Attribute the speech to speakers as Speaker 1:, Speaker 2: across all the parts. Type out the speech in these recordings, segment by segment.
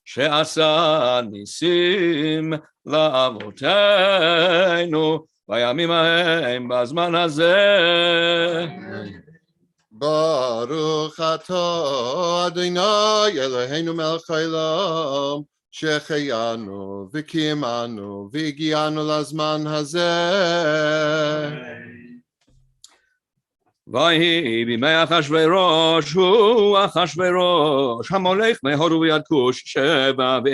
Speaker 1: שעשה ניסים לאבותינו בימים ההם בזמן הזה.
Speaker 2: ברוך אתה אדוני אלוהינו מלך העולם שהחיינו וקיימנו והגיענו לזמן הזה.
Speaker 1: ויהי בימי אחשוורוש, הוא אחשוורוש המולך מהודו ויד כוש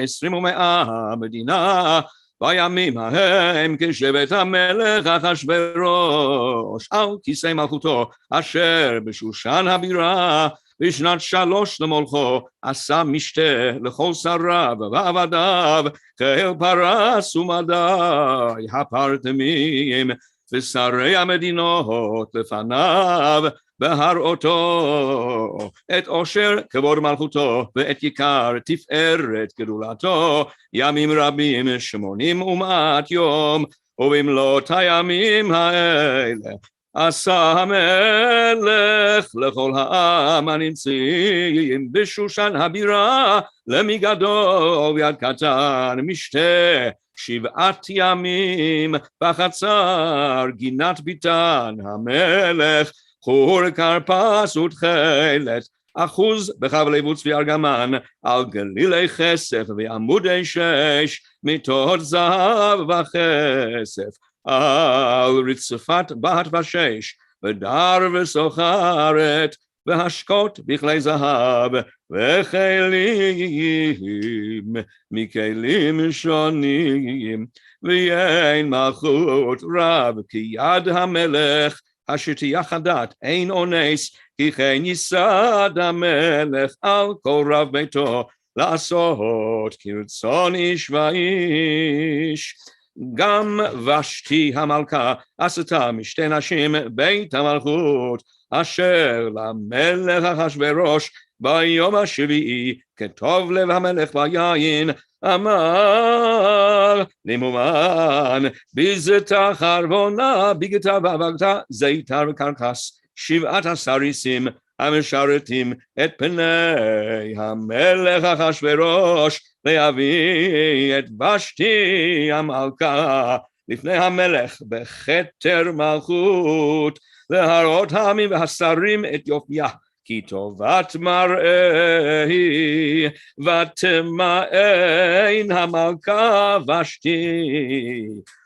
Speaker 1: 27 מדינה. בימים ההם כשבט המלך אחשוורוש על כיסא מלכותו אשר בשושן הבירה. בשנת 3 למולכו עשה משתה לכל שריו ועבדיו חיל פרס ומדי הפרטמים ושרי המדינות לפניו, בהראותו את עושר כבוד מלכותו ואת יקר תפארת גדולתו ימים רבים 80 ומעט יום. ובמלאת הימים האלה עשה המלך לכל העם הנמצאים בשושן הבירה למגדול ויד קטן משתה 7 ימים בחצר גינת ביתן המלך חור כרפס ותכלת אחוז בחבלי בוץ וארגמן על גלילי כסף ועמודי שש מיטות זהב וכסף על רצפת בת ושש ודר וסוחרת והשקות בכלי זהב וכלים מכלים שונים ויין מלכות רב כי יד המלך אשר תהיה חדת אין אונס כי כן ייסד המלך על כל רב ביתו לעשות כרצון איש ואיש. גם ושתי המלכה עשתה משתי נשים בית המלכות אשר למלך אחשוורוש ביום השביעי כטוב לב המלך ביין אמר למומן בזתה חרבונה בגתה ואבקתה זיתה וקרקס 7 סריסים המשרתים את פני המלך אחשוורוש להביא את ושתי המלכה לפני המלך בכתר מלכות להראות העמים והשרים את יופייה כי טובת מראה היא ותמאן המלכה ושתי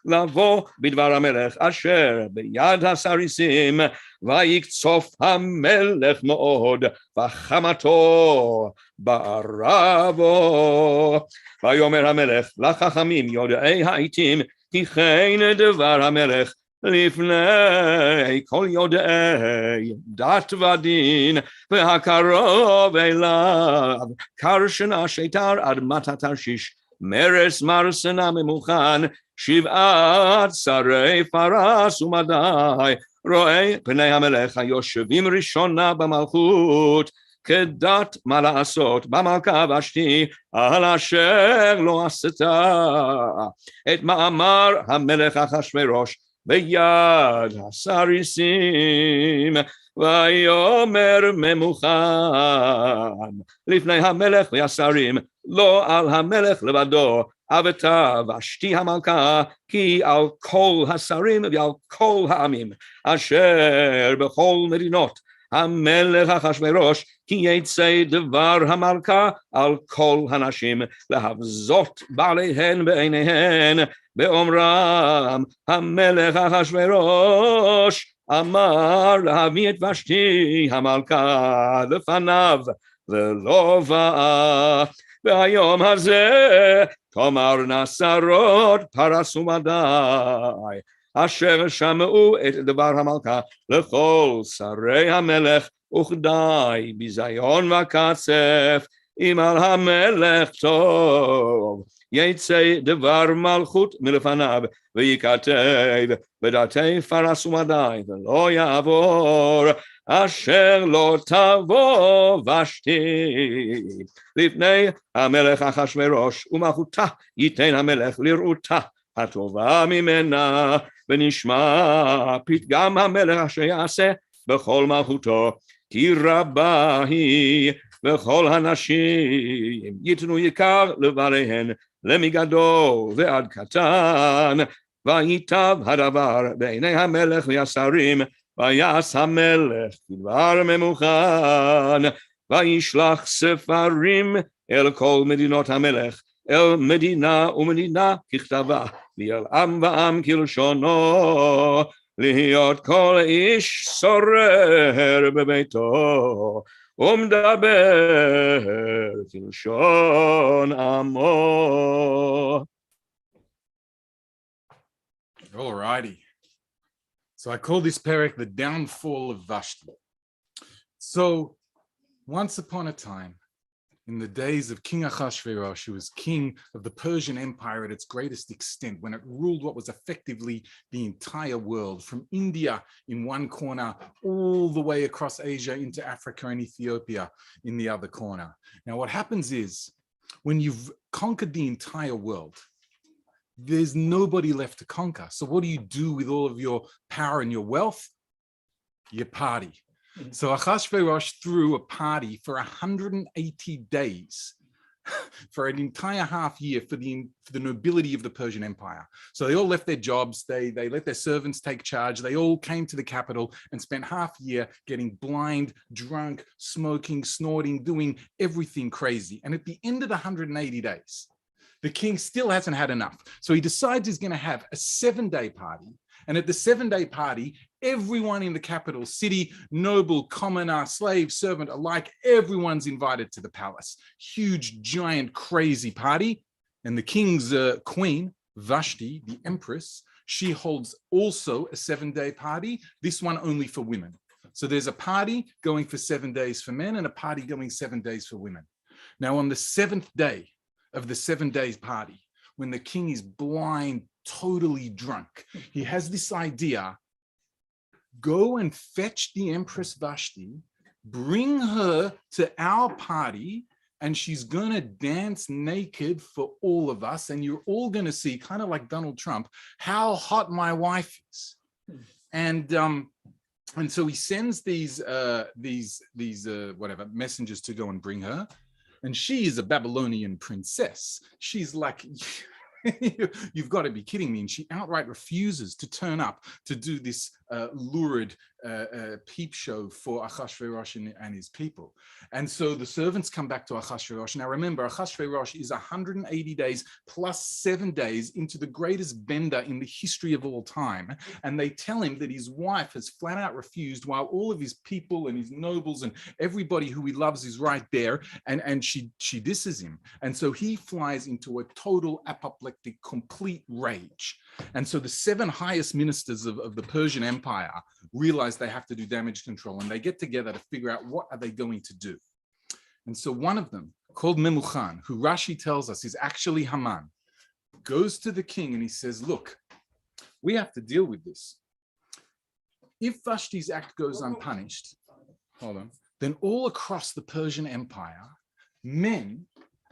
Speaker 1: לבוא בדבר המלך אשר ביד הסריסים ויקצוף המלך מאוד וחמתו בערה בו. ויאמר המלך לחכמים יודעי העתים כי כן דבר המלך לפני כל יודעי דת ודין והקרוב אליו קרשנה שיתר אדמת התרשיש מרס מרסנה ממוכן 7 שרי פרס ומדי רואה פני המלך היושבים ראשונה במלכות כדת מה לעשות במלכה ושתי על אשר לא עשתה את מאמר המלך אחשוורוש ביד הסריסים. ויאמר ממוכן לפני המלך והשרים לא על המלך לבדו אבתה ושתי המלכה כי על כל השרים ועל כל העמים אשר בכל מדינות המלך אחשוורוש כי יצא דבר המלכה על כל הנשים להבזות בעליהן בעיניהן באומרם המלך אחשוורוש אמר להביא את ושתי המלכה לפניו ולא באה. והיום הזה תאמרנה שרות פרס ומדי אשר שמעו את דבר המלכה לכל שרי המלך וכדי ביזיון וקצף אם על המלך טוב יצא דבר מלכות מלפניו וייכתב בדתי פרס ומדי ולא יעבור אשר לא תבוא ושתי לפני המלך אחשוורוש ומלכותה ייתן המלך לראותה הטובה ממנה ונשמע פתגם המלך אשר יעשה בכל מלכותו כי רבה היא, וכל הנשים ייתנו יקר לבריהן, למגדול ועד קטן, וייטב הדבר בעיני המלך והשרים, ויעש המלך כדבר ממוכן, וישלח ספרים אל כל מדינות המלך, אל מדינה ומדינה ככתבה, ואל עם ועם כלשונו, להיות כל איש שורר בביתו, ומדבר כלשון עמו.
Speaker 3: All righty. So I call this Pericle the Downfall of Vashti. So once upon a time, in the days of King Ahasuerus, who was king of the Persian Empire at its greatest extent, when it ruled what was effectively the entire world, from India in one corner, all the way across Asia into Africa and Ethiopia in the other corner. Now, what happens is, when you've conquered the entire world, there's nobody left to conquer. So what do you do with all of your power and your wealth? You party. So Ahasuerus threw a party for 180 days, for an entire half year, for the nobility of the Persian Empire. So they all left their jobs, they let their servants take charge, they all came to the capital and spent half a year getting blind, drunk, smoking, snorting, doing everything crazy. And at the end of the 180 days, the king still hasn't had enough. So he decides he's going to have a 7-day party. And at the 7-day party, everyone in the capital city, noble, commoner, slave, servant alike, everyone's invited to the palace. Huge, giant, crazy party. And the king's queen, Vashti, the empress, she holds also a 7-day party, this one only for women. So there's a party going for 7 days for men and a party going 7 days for women. Now on the 7th day of the 7 days party, when the king is blind, totally drunk, he has this idea: go and fetch the Empress Vashti, bring her to our party, and she's going to dance naked for all of us, and you're all going to see, kind of like Donald Trump, how hot my wife is. And so he sends these messengers to go and bring her. And she is a Babylonian princess. She's like, you've got to be kidding me. And she outright refuses to turn up to do this lurid peep show for Ahasuerus and his people. And so the servants come back to Ahasuerus. Now remember, Ahasuerus is 180 days plus 7 days into the greatest bender in the history of all time. And they tell him that his wife has flat out refused, while all of his people and his nobles and everybody who he loves is right there. And she disses him. And so he flies into a total apoplectic, complete rage. And so the 7 highest ministers of the Persian Empire realize they have to do damage control, and they get together to figure out what are they going to do. And so one of them, called Memuchan, who Rashi tells us is actually Haman, goes to the king and he says, look, we have to deal with this. If Vashti's act goes unpunished, then all across the Persian Empire, men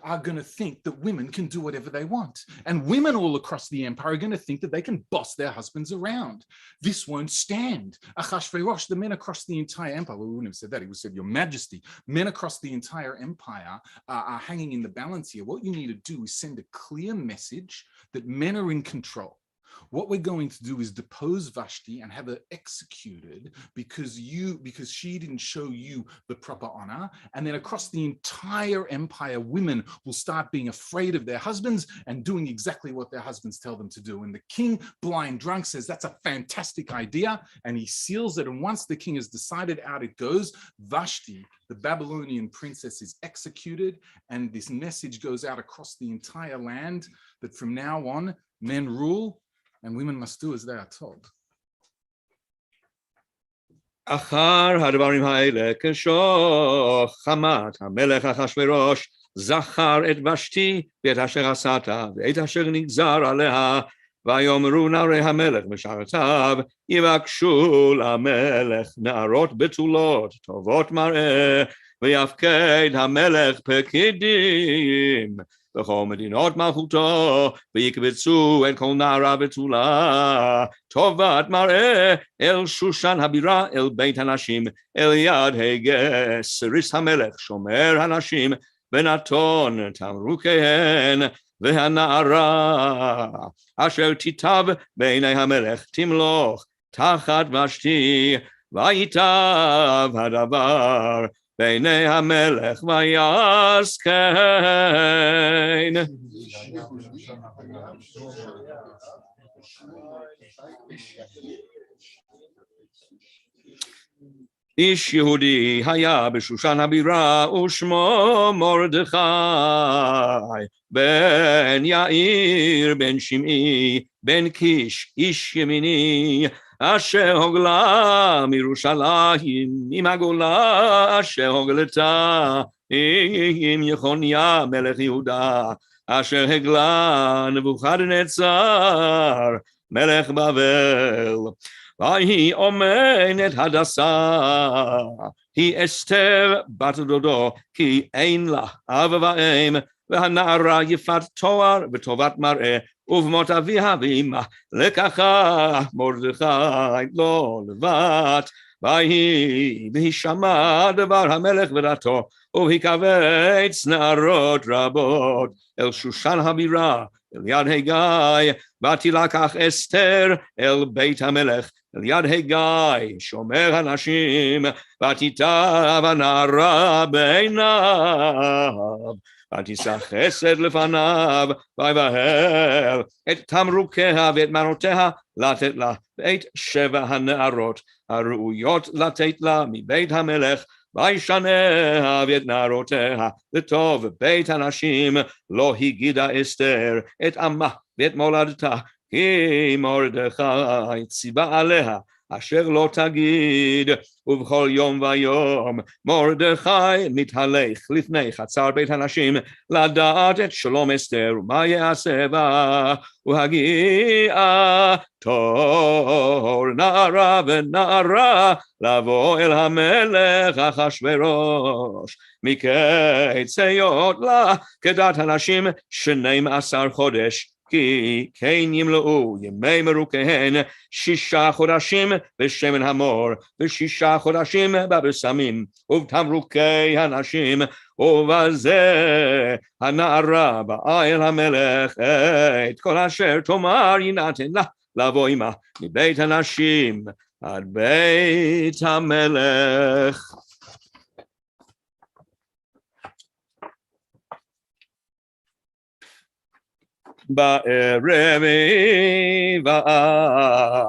Speaker 3: are going to think that women can do whatever they want. And women all across the empire are going to think that they can boss their husbands around. This won't stand. Ahasuerus, the men across the entire empire, well, we wouldn't have said that, he would have said, Your Majesty, men across the entire empire are hanging in the balance here. What you need to do is send a clear message that men are in control. What we're going to do is depose Vashti and have her executed because she didn't show you the proper honor. And then across the entire empire, women will start being afraid of their husbands and doing exactly what their husbands tell them to do. And the king, blind drunk, says that's a fantastic idea, and he seals it. And once the king has decided, out it goes. Vashti, the Babylonian princess, is executed, and this message goes out across the entire land that from now on, men rule and women must do as they are told.
Speaker 1: אחר הדברים האלה, כשחמת המלך אחשוורוש זכר את ושתי ואת אשר עשתה ואת אשר נגזר עליה, ויאמרו נערי המלך משרתיו, יבקשו למלך נערות בתולות, טובות מראה, ויפקד המלך פקידים בכל מדינות מלכותו, ויקבצו את כל נערה בתולה, טובת מראה אל שושן הבירה, אל בית הנשים, אל יד הגה, סריס המלך, שומר הנשים, ונתון תמרוקיהן, והנערה אשר תיטב בעיני המלך תמלוך תחת ושתי, ויטב הדבר בעיני המלך ויעש כן. איש יהודי היה בשושן הבירה ושמו מרדכי בן יאיר בן שמעי בן קיש איש ימיני, אשר הוגלה מירושלים עם הגולה אשר הוגלתה עם יחוניה מלך יהודה, אשר הגלה נבוכדנצר מלך בבל. והיא אומנת הדסה, היא אסתר בת דודו, כי אין לה אב ואם, והנערה יפת תואר וטובת מראה, ובמות אביה ואמה לקחה מרדכי לא לבת. והיא שמע דבר המלך ודתו, והקבץ נערות רבות אל שושן הבירה, אל יד הגיא, ותילקח אסתר אל בית המלך, אל יד הגיא, שומר הנשים, ותיטב הנערה בעיניו, ותישא חסד לפניו, ויבהל את תמרוקיה ואת מנותיה לתת לה, ואת 7 הנערות הראויות לתת לה מבית המלך, וישניה ואת נערותיה לטוב בית הנשים. לא הגידה אסתר את עמה ואת מולדתה, כי מרדכי ציווה עליה אשר לא תגיד. ובכל יום ויום מרדכי מתהלך לפני חצר בית הנשים, לדעת את שלום אסתר ומה יעשה בה. והגיעה תור נערה ונערה לבוא אל המלך אחשוורוש, מקץ היות לה כדת הנשים 12 חודש, כי כן ימלאו ימי מרוקיהן 6 חודשים בשמן המור, ו6 חודשים בבשמים ובתמרוקי הנשים. ובזה הנערה באה אל המלך, את כל אשר תאמר יינתן לה לבוא עמה מבית הנשים עד בית המלך. בערב באה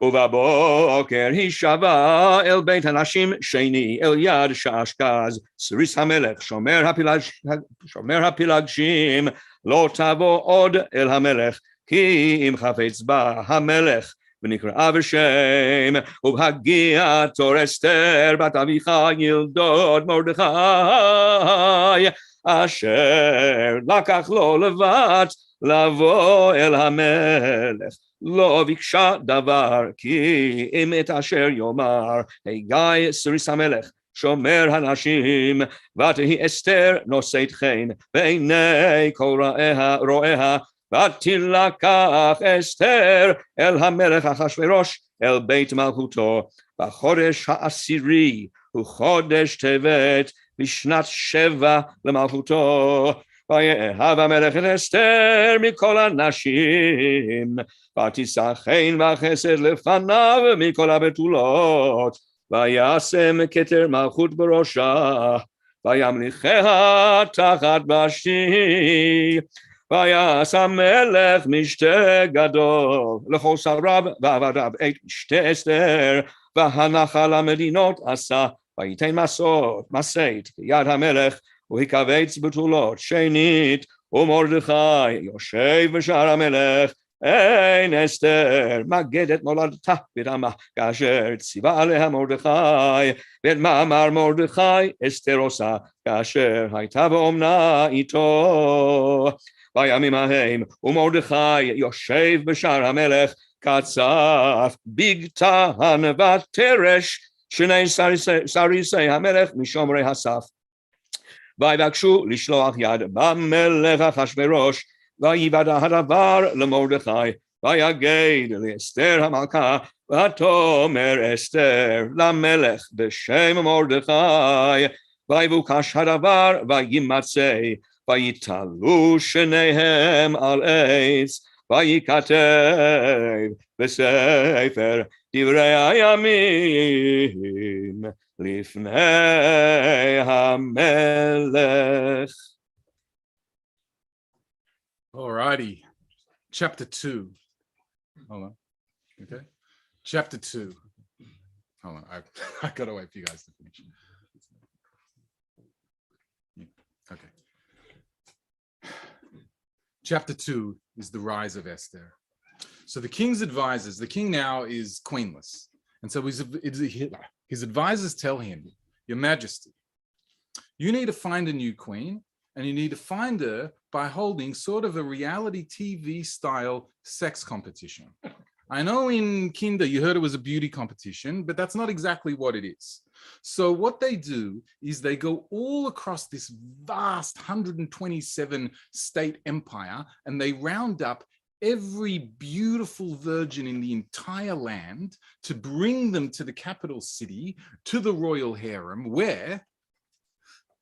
Speaker 1: ובבוקר היא שבה אל בית הנשים שני, אל יד שאשכז סריס המלך, שומר הפילגשים. לא תבוא עוד אל המלך, כי אם חפץ בה המלך ונקראה בשם. ובהגיע תור אסתר בת אביחיל ילדות מרדכי, אשר לקח לו לבת לבוא אל המלך, לא ביקשה דבר, כי אם את אשר יאמר הגיא סריס המלך שומר הנשים, ותהי אסתר נושאת חן בעיני כל רואיה, ותילקח אסתר אל המלך אחשוורוש אל בית מלכותו בחודש העשירי, הוא חודש טבת, בשנת 7 למלכותו. ויאהב המלך את אסתר מכל הנשים, ותישא חן וחסד לפניו מכל הבתולות, וישם כתר מלכות בראשה, וימליכיה תחת ושתי. ויעש המלך משתה גדול לכל שריו ועבדיו את משתה אסתר, והנחה למדינות עשה, ויתן מסית ביד המלך, ויקבץ בתולות שנית. ומרדכי יושב בשער המלך, אין אסתר מגדת מולדתה בדמה, כאשר ציווה עליה מרדכי. ואת מאמר מרדכי אסתר עושה, כאשר הייתה באומנה איתו. בימים ההם ומרדכי יושב בשער המלך, קצף בגתן ותרש שני סריסי המלך משומרי הסף. ויבקשו לשלוח יד במלך אחשוורוש, ויוודע הדבר למרדכי, ויגד לאסתר המלכה, ותאמר אסתר למלך בשם מרדכי, ויבוקש הדבר וימצא, ויתלו שניהם על עץ, וייכתב בספר דברי הימים לפני המלך.
Speaker 3: Alrighty, chapter 2. Hold on. Okay. Chapter 2. Hold on. I gotta wait for you guys to finish. Okay. Chapter 2 is the rise of Esther. So the king's advisors, the king now is queenless. And so his advisors tell him, Your Majesty, you need to find a new queen, and you need to find her by holding sort of a reality TV style sex competition. I know in Kinder you heard it was a beauty competition, but that's not exactly what it is. So what they do is they go all across this vast 127 state empire, and they round up every beautiful virgin in the entire land to bring them to the capital city, to the royal harem, where,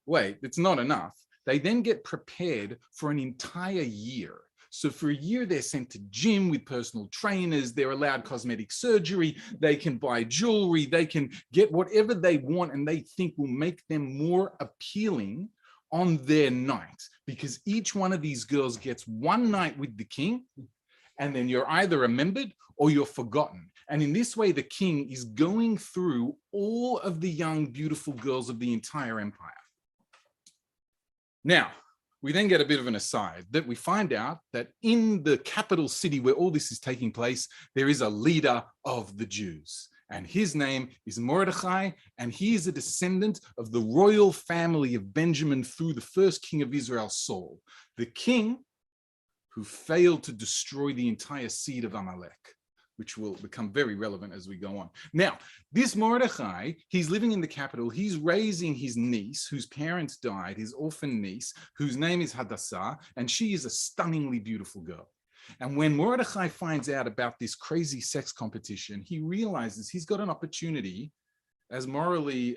Speaker 3: wait, it's not enough. They then get prepared for an entire year. So for a year, they're sent to gym with personal trainers. They're allowed cosmetic surgery. They can buy jewelry. They can get whatever they want and they think will make them more appealing on their night, because each one of these girls gets one night with the king, and then you're either remembered or you're forgotten. And in this way, the king is going through all of the young, beautiful girls of the entire empire. Now, we then get a bit of an aside that we find out that in the capital city where all this is taking place, there is a leader of the Jews. And his name is Mordechai, and he is a descendant of the royal family of Benjamin through the first king of Israel, Saul, the king who failed to destroy the entire seed of Amalek, which will become very relevant as we go on. Now, this Mordechai, he's living in the capital. He's raising his niece, whose parents died, his orphan niece, whose name is Hadassah, and she is a stunningly beautiful girl. And when Mordechai finds out about this crazy sex competition, he realizes he's got an opportunity, as morally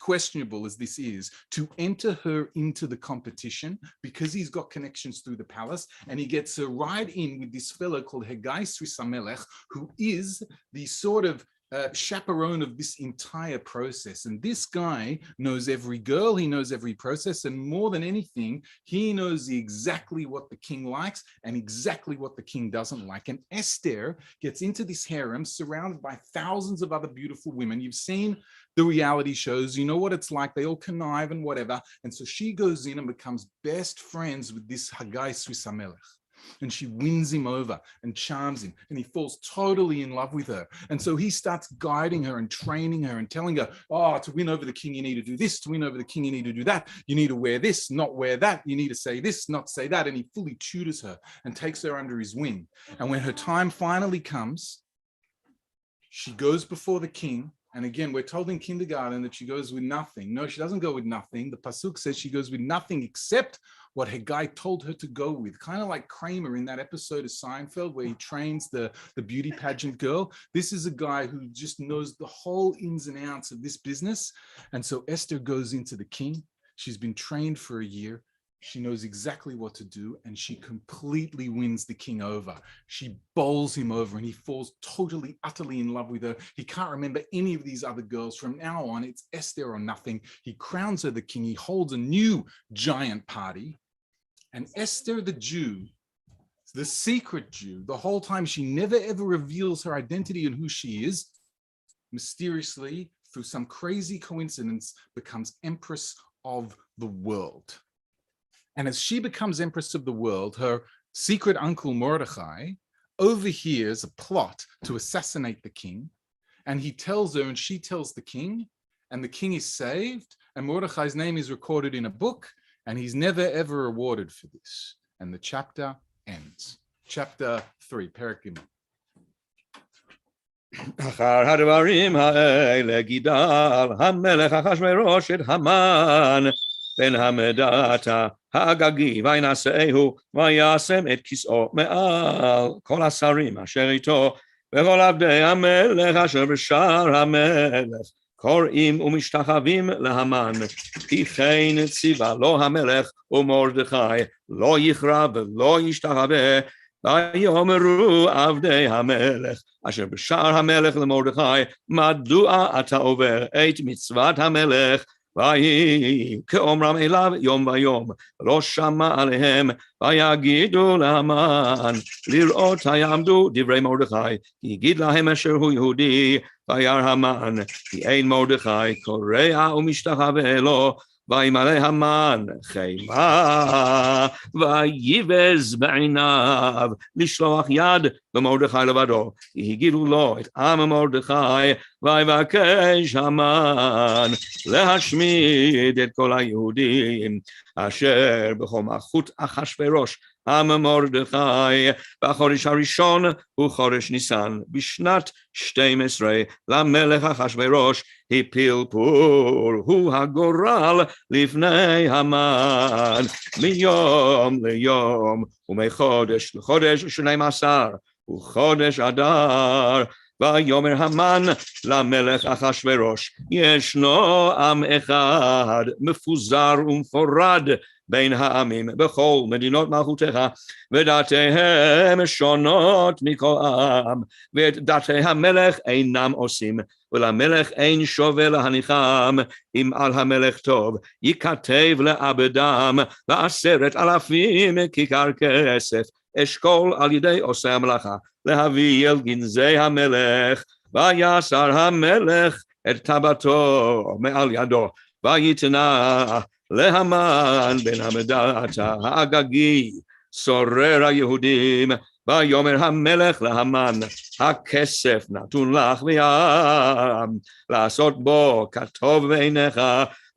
Speaker 3: questionable as this is, to enter her into the competition because he's got connections through the palace, and he gets her right in with this fellow called Hegai Srisamelech, who is the sort of chaperone of this entire process. And this guy knows every girl, he knows every process, and more than anything, he knows exactly what the king likes and exactly what the king doesn't like. And Esther gets into this harem surrounded by thousands of other beautiful women. You've seen the reality shows, you know what it's like, they all connive and whatever. And so she goes in and becomes best friends with this Hegai Srisamelech. And she wins him over and charms him, and he falls totally in love with her. And so he starts guiding her and training her and telling her, oh, to win over the king, you need to do this. To win over the king, you need to do that. You need to wear this, not wear that. You need to say this, not say that. And he fully tutors her and takes her under his wing. And when her time finally comes, she goes before the king. And again, we're told in kindergarten that she goes with nothing. No, she doesn't go with nothing. The pasuk says she goes with nothing except what Hegai told her to go with, kind of like Kramer in that episode of Seinfeld where he trains the beauty pageant girl. This is a guy who just knows the whole ins and outs of this business. And so Esther goes into the king. She's been trained for a year. She knows exactly what to do, and she completely wins the king over. She bowls him over, and he falls totally, utterly in love with her. He can't remember any of these other girls. From now on, it's Esther or nothing. He crowns her the king. He holds a new giant party. And Esther the Jew, the secret Jew, the whole time she never ever reveals her identity and who she is, mysteriously, through some crazy coincidence, becomes empress of the world. And as she becomes empress of the world, her secret uncle Mordechai overhears a plot to assassinate the king. And he tells her, and she tells the king, and the king is saved. And Mordechai's name is recorded in a book, and he's never ever rewarded for this. And the chapter ends. Chapter 3, Pericle.
Speaker 1: אחר הדברים האלה גידל המלך אחשוורוש את המן בן המדתה האגגי וינשאהו וישם את כיסאו מעל כל השרים אשר איתו וכל עבדי המלך אשר בשער המלך קוראים ומשתחווים להמן כי כן ציווה לו המלך ומרדכי לא יכרע ולא ישתחווה ויאמרו עבדי המלך אשר בשער המלך למרדכי מדוע אתה עובר את מצוות המלך ויהי כאומרם אליו יום ויום לא שמע עליהם ויגידו להמן לראות יעמדו דברי מרדכי כי יגיד להם אשר הוא יהודי וירא המן כי אין מרדכי קורע ומשתחווה לו וימלא המן חימה ויבז בעיניו לשלוח יד במרדכי לבדו כי הגידו לו את עם מרדכי ויבקש המן להשמיד את כל היהודים אשר בכל מלכות אחשוורוש עם מרדכי בחודש הראשון הוא חודש ניסן בשנת 12 למלך אחשוורוש הפיל פור הוא הגורל לפני המן מיום ליום ומחודש לחודש 12 וחודש אדר ויאמר המן למלך אחשוורוש ישנו עם אחד מפוזר ומפורד בין העמים בכל מדינות מלכותך ודתיהם שונות מכל עם ואת דתי המלך אינם עושים ולמלך אין שווה להניחם אם על המלך טוב ייכתב לעבדם 10,000 כיכר כסף אשכול על ידי עושי המלאכה להביא אל גנזי המלך ויסר המלך את טבעתו מעל ידו ויתנה להמן בן המדתה האגגי סורר היהודים ויאמר המלך להמן הכסף נתון לך ויעם לעשות בו כטוב בעיניך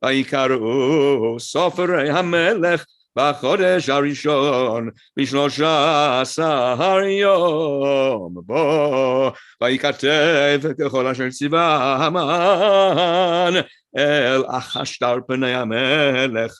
Speaker 1: ויקראו סופרי המלך בחודש הראשון ב13 יום בו וייכתב ככל אשר ציווה המן אל אחשתר פני המלך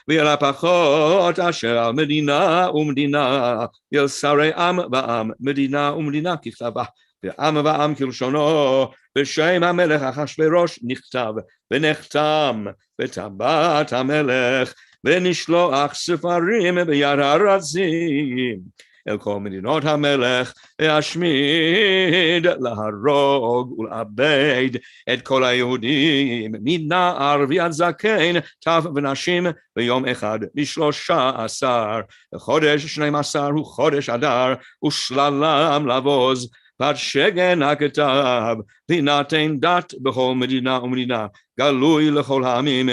Speaker 1: ואל הפחות אשר על מדינה ומדינה ואל שרי עם ועם מדינה ומדינה ככתבה ועם ועם כלשונו בשם המלך אחשוורוש נכתב ונחתם בטבעת המלך ונשלוח ספרים ביד הרצים אל כל מדינות המלך להשמיד להרוג ולאבד את כל היהודים מנער ועד זקן טף ונשים ביום אחד ב13 לחודש 12 הוא חודש אדר ושללם לבוז ועד שגן הכתב וינתן דת בכל מדינה ומדינה גלוי לכל העמים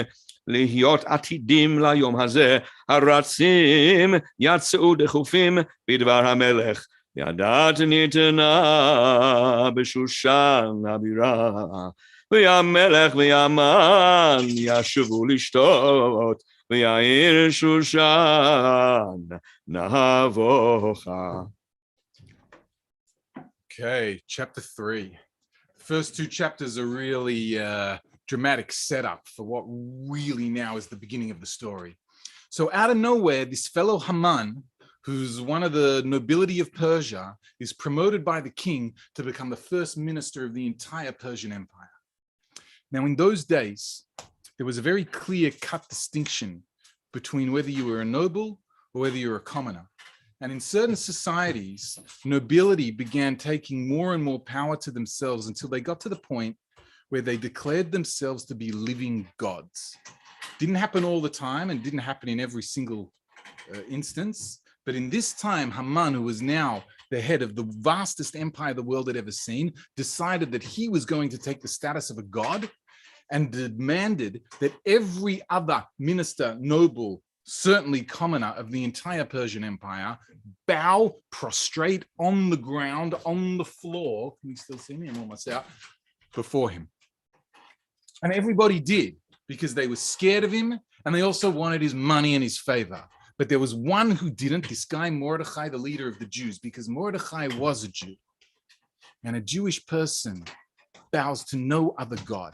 Speaker 1: להיות עתידים ליום הזה הרצים יצאו דחופים בדבר המלך ידת ניתנה בשושן הבירה והמלך והמן ישובו לשתות ויעיר שושן נבוכה.
Speaker 3: Okay, chapter 3. The first two chapters are really dramatic setup for what really now is the beginning of the story. So out of nowhere, this fellow Haman, who's one of the nobility of Persia, is promoted by the king to become the first minister of the entire Persian Empire. Now, in those days, there was a very clear-cut distinction between whether you were a noble or whether you were a commoner. And in certain societies, nobility began taking more and more power to themselves until they got to the point where they declared themselves to be living gods. Didn't happen all the time and didn't happen in every single instance. But in this time, Haman, who was now the head of the vastest empire the world had ever seen, decided that he was going to take the status of a god and demanded that every other minister, noble, certainly commoner of the entire Persian Empire, bow, prostrate on the ground, on the floor. Can you still see me? I'm almost out. Before him. And everybody did because they were scared of him and they also wanted his money and his favor. But there was one who didn't, this guy Mordechai, the leader of the Jews, because Mordechai was a Jew. And a Jewish person bows to no other God.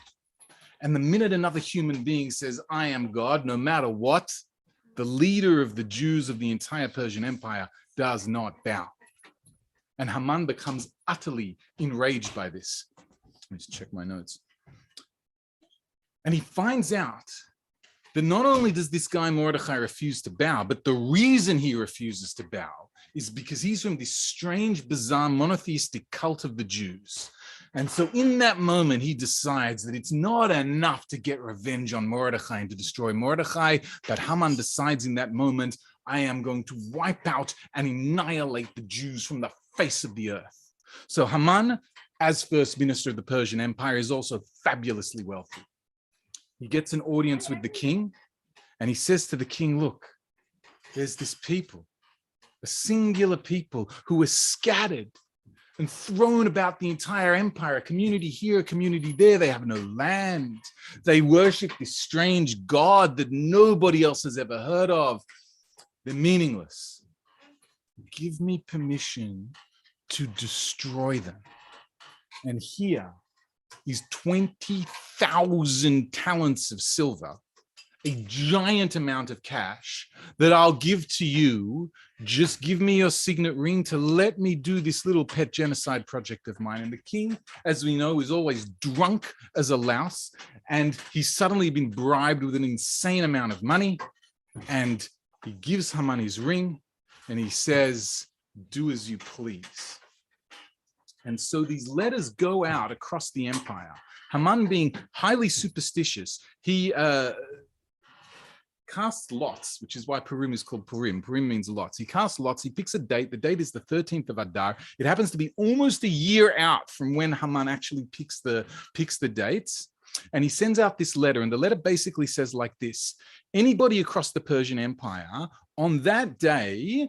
Speaker 3: And the minute another human being says, I am God, no matter what, the leader of the Jews of the entire Persian Empire does not bow. And Haman becomes utterly enraged by this. Let's check my notes. And he finds out that not only does this guy Mordechai refuse to bow, but the reason he refuses to bow is because he's from this strange, bizarre, monotheistic cult of the Jews. And so in that moment, he decides that it's not enough to get revenge on Mordechai and to destroy Mordechai, but Haman decides in that moment, I am going to wipe out and annihilate the Jews from the face of the earth. So Haman, as first minister of the Persian Empire, is also fabulously wealthy. He gets an audience with the king, and he says to the king, look, there's this people, a singular people who are scattered and thrown about the entire empire, a community here, a community there. They have no land. They worship this strange god that nobody else has ever heard of. They're meaningless. Give me permission to destroy them. And here is 20,000 talents of silver, a giant amount of cash that I'll give to you. Just give me your signet ring to let me do this little pet genocide project of mine. And the king, as we know, is always drunk as a louse, and he's suddenly been bribed with an insane amount of money, and he gives Haman his ring, and he says, do as you please. And so these letters go out across the empire. Haman, being highly superstitious, he casts lots, which is why Purim is called Purim. Purim means lots. He casts lots. He picks a date. The date is the 13th of Adar. It happens to be almost a year out from when Haman actually picks the dates. And he sends out this letter. And the letter basically says like this: anybody across the Persian Empire, on that day,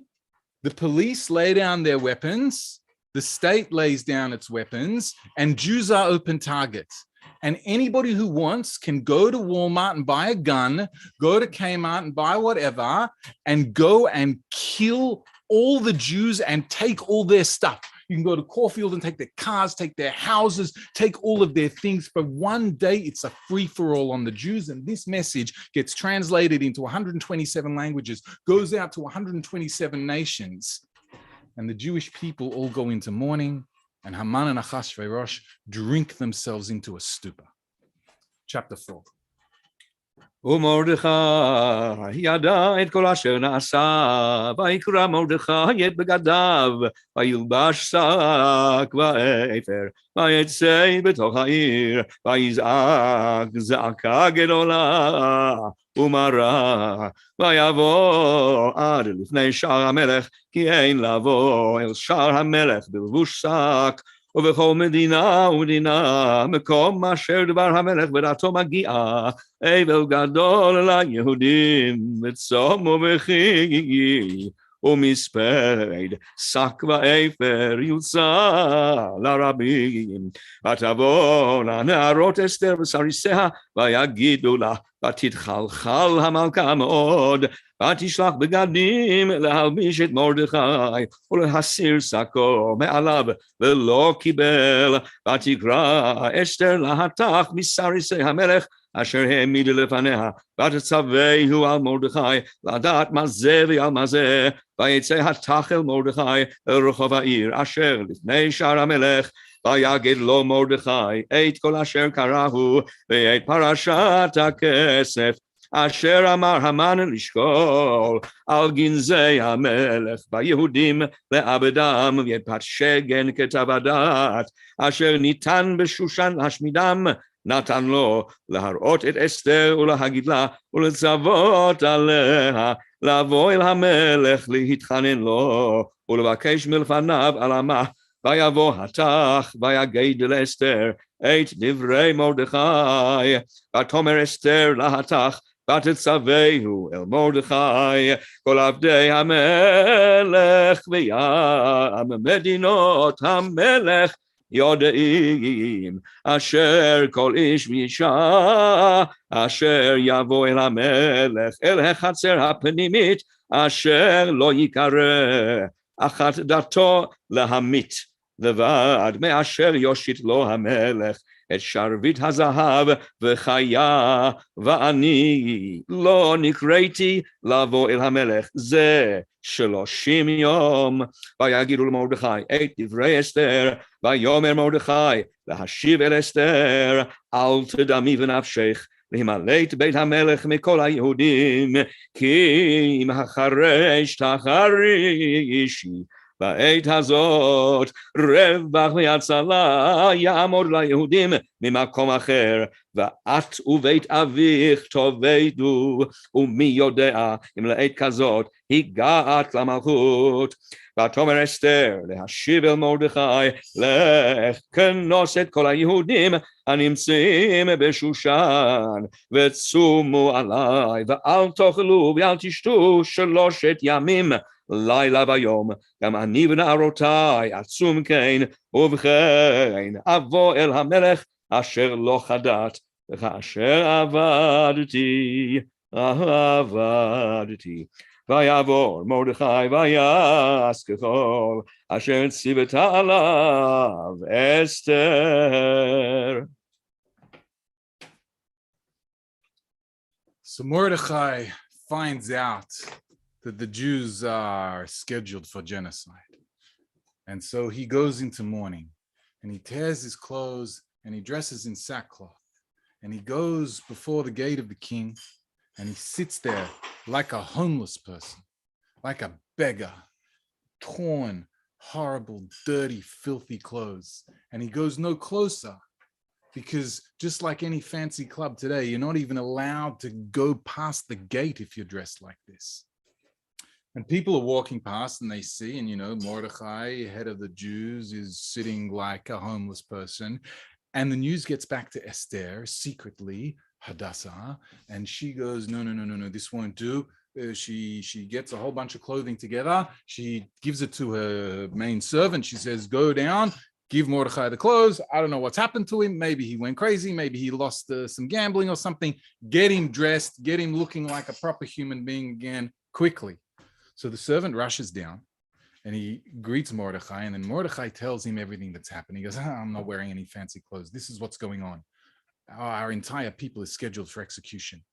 Speaker 3: the police lay down their weapons, the state lays down its weapons, and Jews are open targets. And anybody who wants can go to Walmart and buy a gun, go to Kmart and buy whatever, and go and kill all the Jews and take all their stuff. You can go to Caulfield and take their cars, take their houses, take all of their things. For one day, it's a free-for-all on the Jews. And this message gets translated into 127 languages, goes out to 127 nations. And the Jewish people all go into mourning, and Haman and Achashverosh drink themselves into a stupor. Chapter 4.
Speaker 1: ומרדכי ידע את כל אשר נעשה, ויקרע מרדכי את בגדיו, וילבש שק ואפר, ויצא בתוך העיר, ויזעק זעקה גדולה ומרה, ויבוא עד לפני שער המלך, כי אין לבוא אל שער המלך בלבוש שק, ובכל מדינה ומדינה, מקום אשר דבר המלך ודעתו מגיעה, אבל גדול ליהודים, וצום ובכי, ומספד, שק ואפר יוצא לרבים. ותבואנה נערות אסתר וסריסיה, ויגידו לה, ותתחלחל המלכה מאוד, ותשלח בגדים להלביש את מרדכי, ולהסיר שקו מעליו, ולא קיבל, ותקרא אסתר להתך מסריסי המלך, אשר העמיד לפניה, ותצווהו על מרדכי, לדעת מה זה ועל מה זה, ויצא התך אל מרדכי, אל רחוב העיר, אשר לפני שער המלך, ויגד לו מרדכי את כל אשר קראו, ואת פרשת הכסף, אשר אמר המן לשקול על גנזי המלך ביהודים לעבדם, ואת פת שגן כתב הדעת, אשר ניתן בשושן להשמידם, נתן לו להראות את אסתר ולהגיד לה ולצוות עליה לבוא אל המלך להתחנן לו ולבקש מלפניו על עמה. ויבוא התך ויגד לאסתר את דברי מרדכי, ותאמר אסתר להתך, ותצווהו אל מרדכי כל עבדי המלך וים מדינות המלך יודעים, אשר כל איש ואישה אשר יבוא אל המלך אל החצר הפנימית, אשר לא יקרא אחת דתו להמית, לבד מאשר יושיט לו המלך את שרביט הזהב וחיה, ואני לא נקראתי לבוא אל המלך זה 30 יום. ויגידו למרדכי את דברי אסתר, ויאמר מרדכי להשיב אל אסתר, אל תדמי בנפשך להימלט בית המלך מכל היהודים, כי אם החרש תחרישי בעת הזאת רווח והצלה יעמוד ליהודים ממקום אחר, ואת ובית אביך תאבדו, ומי יודע אם לעת כזאת הגעת למלכות. ותאמר אסתר להשיב אל מרדכי, לך כנוס את כל היהודים הנמצאים בשושן, וצומו עליי, ואל תאכלו ואל תשתו 3 ימים לילה ויום, גם אני ונערותיי עצום כן, ובכן אבוא אל המלך אשר לא חדאת, וכאשר עבדתי. ויעבור מרדכי ויעש ככל אשר ציוותה עליו אסתר.
Speaker 3: So Mordecai finds out that the Jews are scheduled for genocide. And so he goes into mourning, and he tears his clothes, and he dresses in sackcloth, and he goes before the gate of the king, and he sits there like a homeless person, like a beggar, torn, horrible, dirty, filthy clothes. And he goes no closer, because just like any fancy club today, you're not even allowed to go past the gate if you're dressed like this. And people are walking past and they see, and Mordecai, head of the Jews, is sitting like a homeless person. And the news gets back to Esther secretly, Hadassah, and she goes, no, this won't do. She gets a whole bunch of clothing together. She gives it to her main servant. She says, go down, give Mordecai the clothes. I don't know what's happened to him. Maybe he went crazy. Maybe he lost some gambling or something. Get him dressed, get him looking like a proper human being again quickly. So the servant rushes down and he greets Mordecai, and then Mordecai tells him everything that's happened. He goes, I'm not wearing any fancy clothes. This is what's going on. Our entire people is scheduled for execution.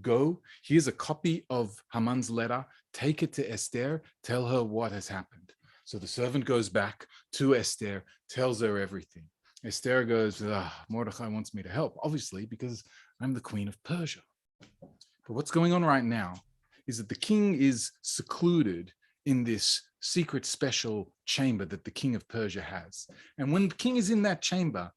Speaker 3: Go, here's a copy of Haman's letter. Take it to Esther. Tell her what has happened. So the servant goes back to Esther, tells her everything. Esther goes, Mordecai wants me to help, obviously, because I'm the queen of Persia. But what's going on right now is that the king is secluded in this secret special chamber that the king of Persia has. And when the king is in that chamber,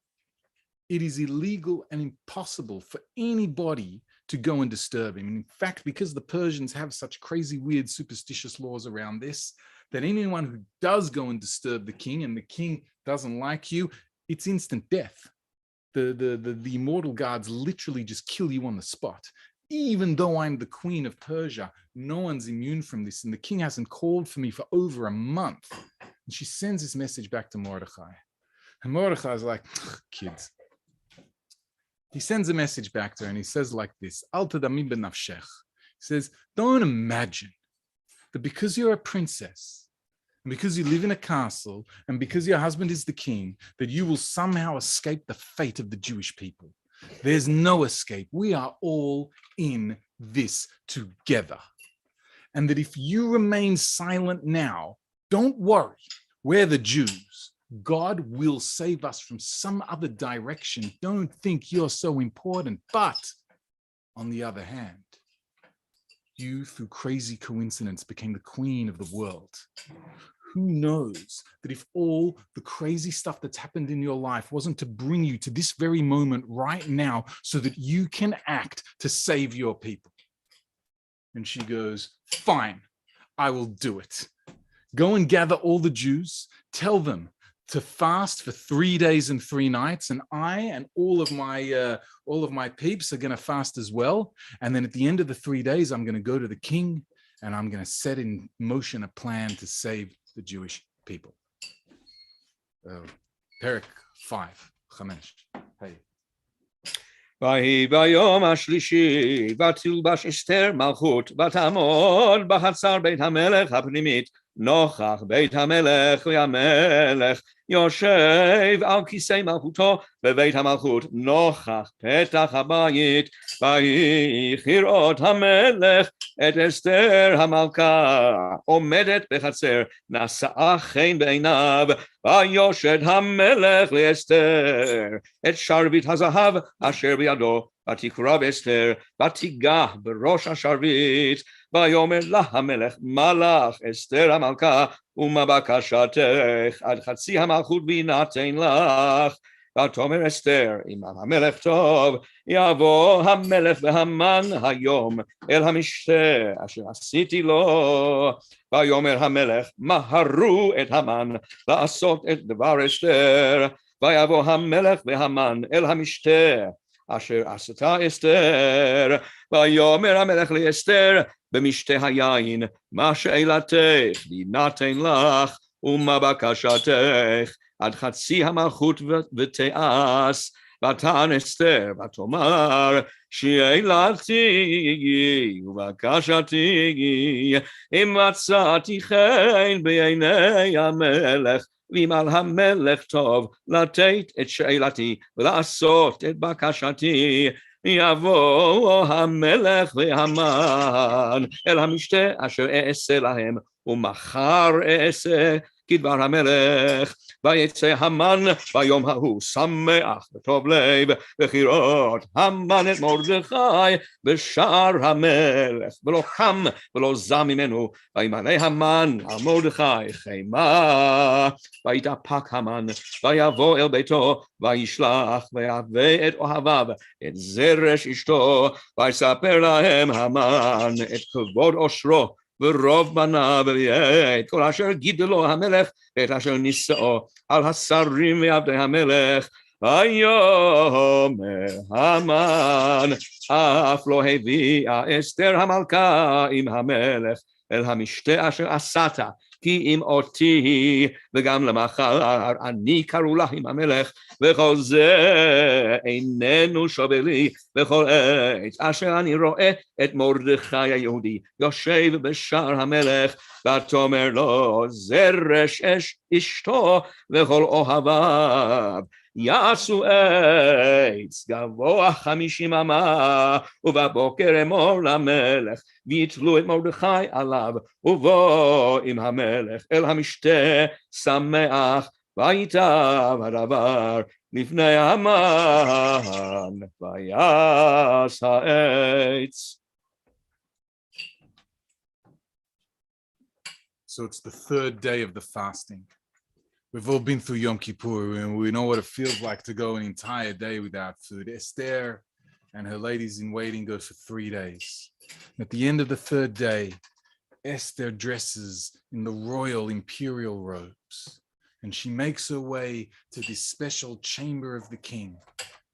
Speaker 3: it is illegal and impossible for anybody to go and disturb him. And in fact, because the Persians have such crazy, weird, superstitious laws around this, that anyone who does go and disturb the king and the king doesn't like you, it's instant death. The immortal guards literally just kill you on the spot. Even though I'm the queen of Persia, no one's immune from this. And the king hasn't called for me for over a month. And she sends this message back to Mordecai. And Mordecai's like, kids. He sends a message back to her and he says like this, Al tadami benafshech. He says, don't imagine that because you're a princess, and because you live in a castle, and because your husband is the king, that you will somehow escape the fate of the Jewish people. There's no escape. We are all in this together. And that if you remain silent now, don't worry, we're the Jews. God will save us from some other direction. Don't think you're so important. But on the other hand, you, through crazy coincidence, became the queen of the world. Who knows that if all the crazy stuff that's happened in your life wasn't to bring you to this very moment right now so that you can act to save your people? And she goes, fine, I will do it. Go and gather all the Jews, tell them to fast for 3 days and 3 nights, and I and all of my peeps are going to fast as well. And then at the end of the 3 days, I'm going to go to the king and I'm going to set in motion a plan to save the Jewish people. Pericle 5, 5. Hey.
Speaker 1: ויהי ביום השלישי, ותלבש אסתר מלכות, ותעמוד בחצר בית המלך הפנימית, נוכח בית המלך והמלך יושב על כיסא מלכותו בבית המלכות נוכח פתח הבית ויך לראות המלך את אסתר המלכה עומדת בחצר נשאה חן בעיניו ויושד המלך לאסתר את שרביט הזהב אשר בידו ותקרב אסתר ותיגע בראש השרביט ויאמר לה המלך מלך אסתר המלכה ומה בקשתך עד חצי המלכות ויינתן לך ותאמר אסתר אם המלך טוב יבוא המלך והמן היום אל המשתה אשר עשיתי לו ויאמר המלך מהרו את המן לעשות את דבר אסתר ויבוא המלך והמן אל המשתה אשר עשתה אסתר ויאמר המלך לאסתר במשתה היין מה שאלתך ויינתן לך ומה בקשתך עד חצי המלכות ותעש ותען אסתר ותאמר שאלתי ובקשתי אם מצאתי חן בעיני המלך ואם על המלך טוב לתת את שאלתי ולעשות את בקשתי יבוא המלך והמן אל המשתה אשר אעשה להם ומחר אעשה כדבר המלך ויצא המן ביום ההוא שמח וטוב לב וכראות המן את מרדכי בשער המלך ולא קם ולא זע ממנו וימלא המן על מרדכי חימה ויתאפק המן ויבוא אל ביתו וישלח ויבא את אוהביו את זרש אשתו ויספר להם המן את כבוד עושרו ורוב בניו ואת כל אשר גידלו המלך ואת אשר נישאו על השרים ועבדי המלך ויאמר המן אף לא הביאה אסתר המלכה עם המלך אל המשתה אשר עשת כי אם אותי וגם למחר אני קראו לה עם המלך וכל זה איננו שווה לי וכל עת אשר אני רואה את מרדכי היהודי יושב בשער המלך ותאמר לו זרש אשתו וכל אוהביו יעשו עץ גבוה 50 אמה ובבוקר אמור למלך ויתלו את מרדכי עליו ובוא עם המלך אל המשתה שמח ויטב הדבר לפני המן ויעש העץ.
Speaker 3: So it's the third day of the fasting. We've all been through Yom Kippur and we know what it feels like to go an entire day without food. Esther and her ladies in waiting go for 3 days. At the end of the third day, Esther dresses in the royal imperial robes and she makes her way to this special chamber of the king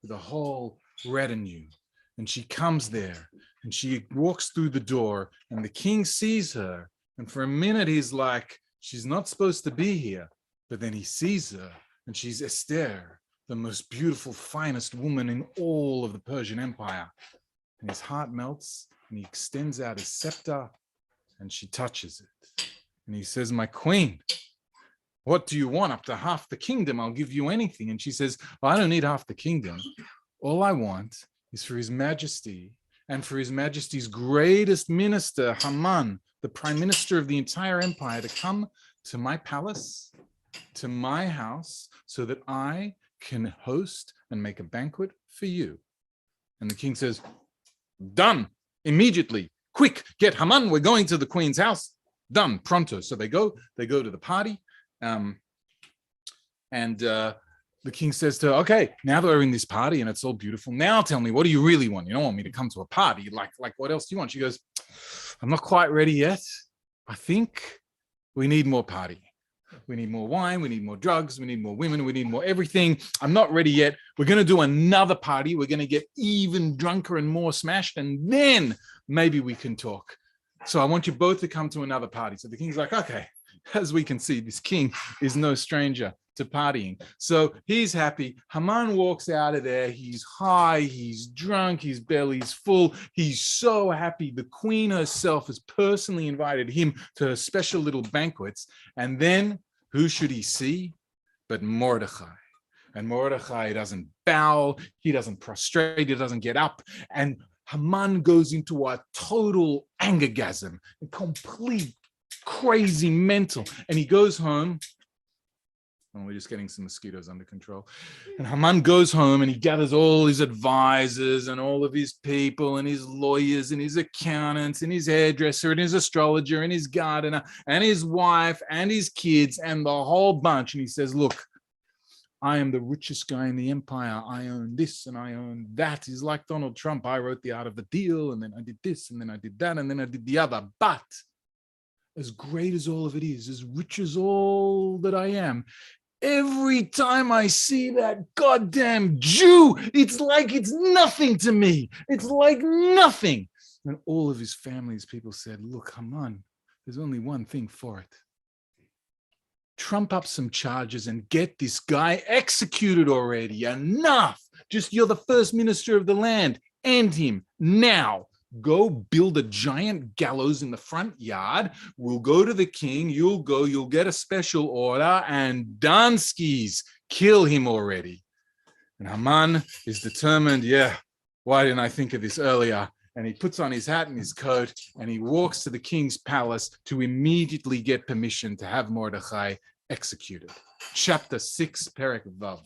Speaker 3: with a whole retinue. And she comes there and she walks through the door and the king sees her. And for a minute, he's like, she's not supposed to be here. But then he sees her and she's Esther, the most beautiful, finest woman in all of the Persian Empire. And his heart melts and he extends out his scepter and she touches it. And he says, my queen, what do you want? Up to half the kingdom, I'll give you anything. And she says, well, I don't need half the kingdom. All I want is for his majesty and for his majesty's greatest minister, Haman, the prime minister of the entire empire, to come to my palace, to my house, so that I can host and make a banquet for you. And the king says, done, immediately, quick, get Haman, we're going to the queen's house. Done, pronto. So they go to the party. The king says to her, okay, now that we're in this party and it's all beautiful, now tell me, what do you really want? You don't want me to come to a party. Like what else do you want? She goes, I'm not quite ready yet. I think we need more party. We need more wine. We need more drugs. We need more women. We need more everything. I'm not ready yet. We're going to do another party. We're going to get even drunker and more smashed. And then maybe we can talk. So I want you both to come to another party. So the king's like, okay, as we can see, this king is no stranger to partying. So he's happy. Haman walks out of there. He's high, he's drunk, his belly's full. He's so happy. The queen herself has personally invited him to her special little banquets. And then who should he see but Mordechai? And Mordechai doesn't bow, he doesn't prostrate, he doesn't get up. And Haman goes into a total angergasm, a complete crazy mental. And he goes home. Oh, we're just getting some mosquitoes under control. And Haman goes home and he gathers all his advisors and all of his people and his lawyers and his accountants and his hairdresser and his astrologer and his gardener and his wife and his kids and the whole bunch. And he says, look, I am the richest guy in the empire. I own this and I own that. He's like Donald Trump. I wrote the Art of the Deal and then I did this and then I did that and then I did the other. But as great as all of it is, as rich as all that I am, every time I see that goddamn Jew, it's like it's nothing to me. It's like nothing. And all of his family's people said, look, Haman, there's only one thing for it. Trump up some charges and get this guy executed already. Enough. Just you're the first minister of the land. End him now. Go build a giant gallows in the front yard. We'll go to the king. You'll go. You'll get a special order and Danskis, kill him already. And Haman is determined. Yeah, why didn't I think of this earlier? And he puts on his hat and his coat and he walks to the king's palace to immediately get permission to have Mordechai executed. Chapter 6, Pericle Vav.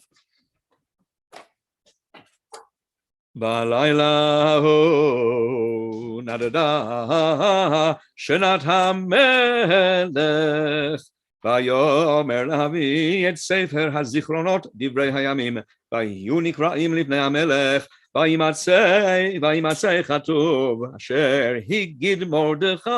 Speaker 1: בלילה ההוא נדדה שנת המלך ויאמר להביא את ספר הזיכרונות דברי הימים ויהיו נקראים לפני המלך וימצא כתוב אשר הגיד מרדכי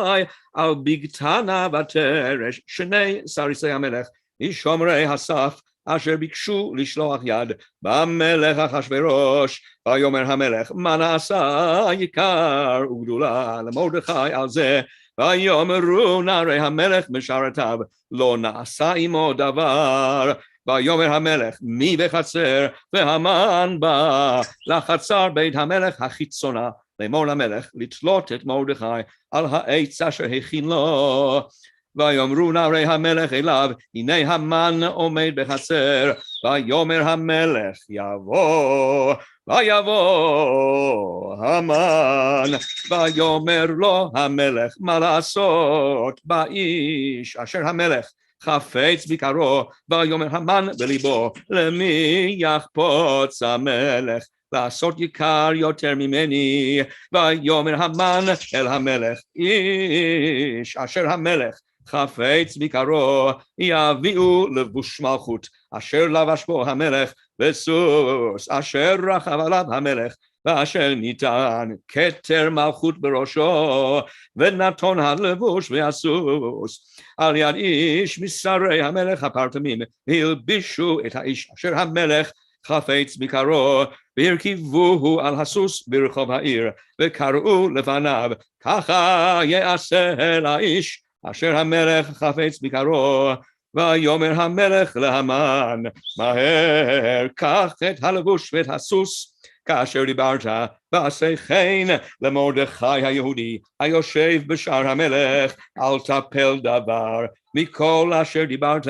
Speaker 1: על בגתנה ותרש שני סריסי המלך משומרי הסף אשר ביקשו לשלוח יד במלך אחשוורוש ויאמר המלך מה נעשה יקר וגדולה למרדכי על זה ויאמרו נערי המלך משרתיו לא נעשה עמו דבר ויאמר המלך מי בחצר והמן בא לחצר בית המלך החיצונה לאמור למלך לתלות את מרדכי על העץ אשר הכין לו ויאמרו נערי המלך אליו הנה המן עומד בחצר ויאמר המלך יבוא ויבוא המן ויאמר לו המלך מה לעשות באיש אשר המלך חפץ ביקרו ויאמר המן בליבו למי יחפוץ המלך לעשות יקר יותר ממני ויאמר המן אל המלך איש אשר המלך חפץ ביקרו יביאו לבוש מלכות אשר לבש בו המלך וסוס אשר רכב עליו המלך ואשר ניתן כתר מלכות בראשו ונתון הלבוש והסוס על יד איש משרי המלך הפרטמים הלבישו את האיש אשר המלך חפץ ביקרו והרכיבוהו על הסוס ברחוב העיר וקראו לפניו ככה יעשה לאיש אשר המלך חפץ ביקרו ויאמר המלך להמן מהר קח את הלבוש ואת הסוס כאשר דיברת ועשה כן למרדכי היהודי היושב בשער המלך אל תפל דבר מכל אשר דיברת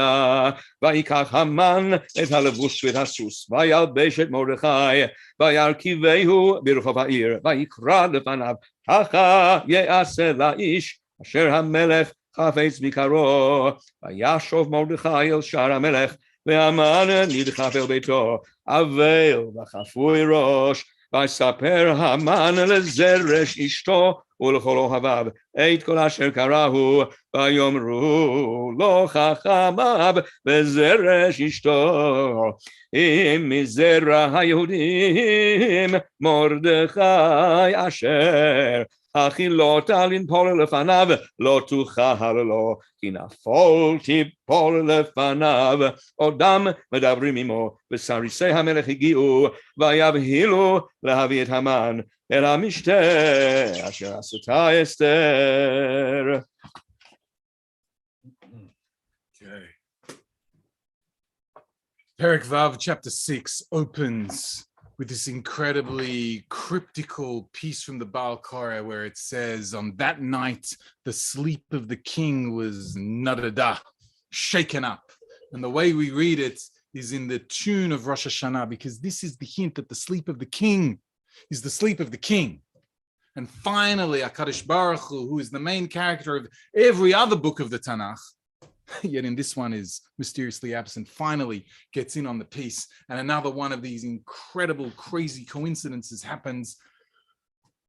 Speaker 1: ויקח המן את הלבוש ואת הסוס וילבש את מרדכי וירכיבהו ברחוב העיר ויקרא לפניו ככה יעשה לאיש אשר המלך חפץ ביקרו וישוב מרדכי אל שער המלך והמן נדחף אל ביתו אבל וחפוי ראש ויספר המן לזרש אשתו ולכל אוהביו את כל אשר קראו ויאמרו לו חכמיו וזרש אשתו אם מזרע היהודים מרדכי אשר החילות לנפול לפניו לא תוכל לו כי נפול תיפול לפניו עודם מדברים עמו וסריסי המלך הגיעו ויבהילו להביא את המן אל המשתה אשר עשתה אסתר.
Speaker 3: Pericle chapter 6 opens with this incredibly cryptical piece from the Baal Korah where it says, on that night, the sleep of the king was nadada, shaken up. And the way we read it is in the tune of Rosh Hashanah, because this is the hint that the sleep of the king is the sleep of the king. And finally, HaKadosh Baruch Hu, who is the main character of every other book of the Tanakh, yet in this one is mysteriously absent, finally gets in on the piece. And another one of these incredible, crazy coincidences happens.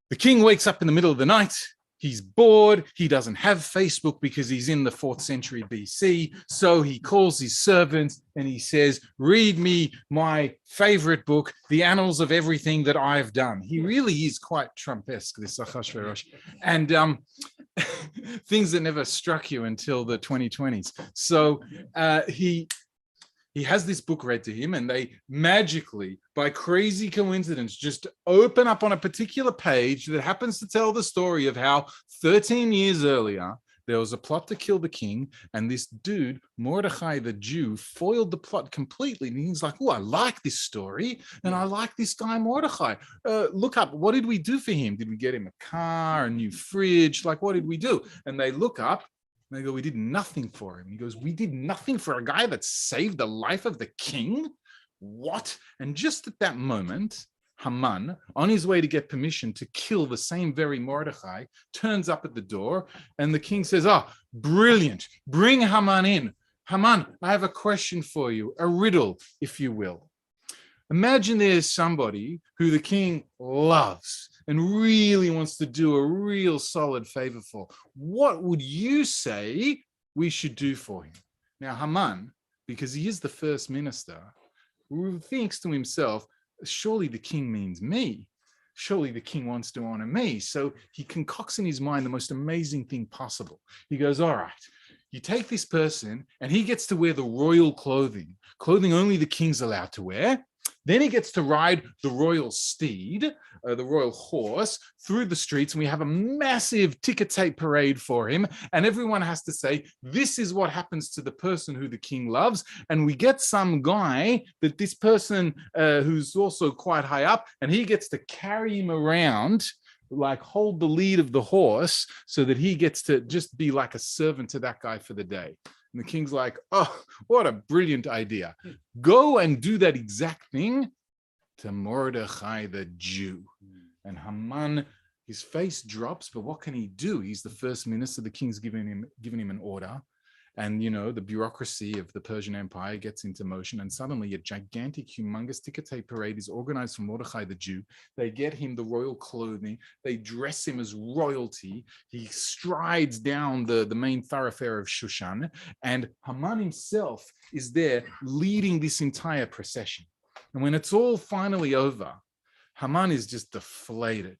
Speaker 3: The king wakes up in the middle of the night. He's bored. He doesn't have Facebook because he's in the 4th century BC. So he calls his servants and he says, read me my favorite book, The Annals of Everything That I've Done. He really is quite Trump-esque, this Achashverosh. And things that never struck you until the 2020s. So he has this book read to him, and they magically, by crazy coincidence, just open up on a particular page that happens to tell the story of how 13 years earlier, there was a plot to kill the king, and this dude, Mordechai the Jew, foiled the plot completely. And he's like, oh, I like this story, and I like this guy Mordechai. Look up, what did we do for him? Did we get him a car, a new fridge? Like, what did we do? And they look up, and they go, we did nothing for him. He goes, we did nothing for a guy that saved the life of the king? What? And just at that moment, Haman, on his way to get permission to kill the same very Mordechai, turns up at the door, and the king says, oh, brilliant, bring Haman in. Haman, I have a question for you, a riddle, if you will. Imagine there's somebody who the king loves and really wants to do a real solid favor for. What would you say we should do for him? Now, Haman, because he is the first minister, thinks to himself, surely the king means me. Surely the king wants to honor me. So he concocts in his mind the most amazing thing possible. He goes, all right, you take this person and he gets to wear the royal clothing only the king's allowed to wear. Then he gets to ride the royal steed, the royal horse, through the streets, and we have a massive ticker tape parade for him, and everyone has to say, this is what happens to the person who the king loves, and we get some guy that this person who's also quite high up, and he gets to carry him around, like hold the lead of the horse, so that he gets to just be like a servant to that guy for the day. And the king's like, oh, what a brilliant idea. Go and do that exact thing to Mordechai the Jew. And Haman, his face drops, but what can he do? He's the first minister. The king's given him an order. And, you know, the bureaucracy of the Persian Empire gets into motion. And suddenly a gigantic, humongous ticker tape parade is organized for Mordechai the Jew. They get him the royal clothing. They dress him as royalty. He strides down the main thoroughfare of Shushan. And Haman himself is there leading this entire procession. And when it's all finally over, Haman is just deflated.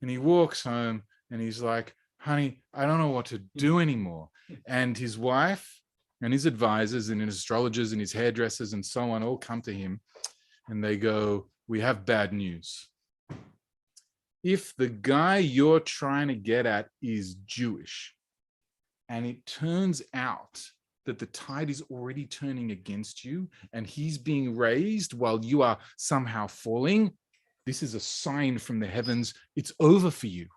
Speaker 3: And he walks home and he's like, honey, I don't know what to do anymore. And his wife and his advisors and his astrologers and his hairdressers and so on all come to him and they go, we have bad news. If the guy you're trying to get at is Jewish, and it turns out that the tide is already turning against you and he's being raised while you are somehow falling, this is a sign from the heavens. It's over for you.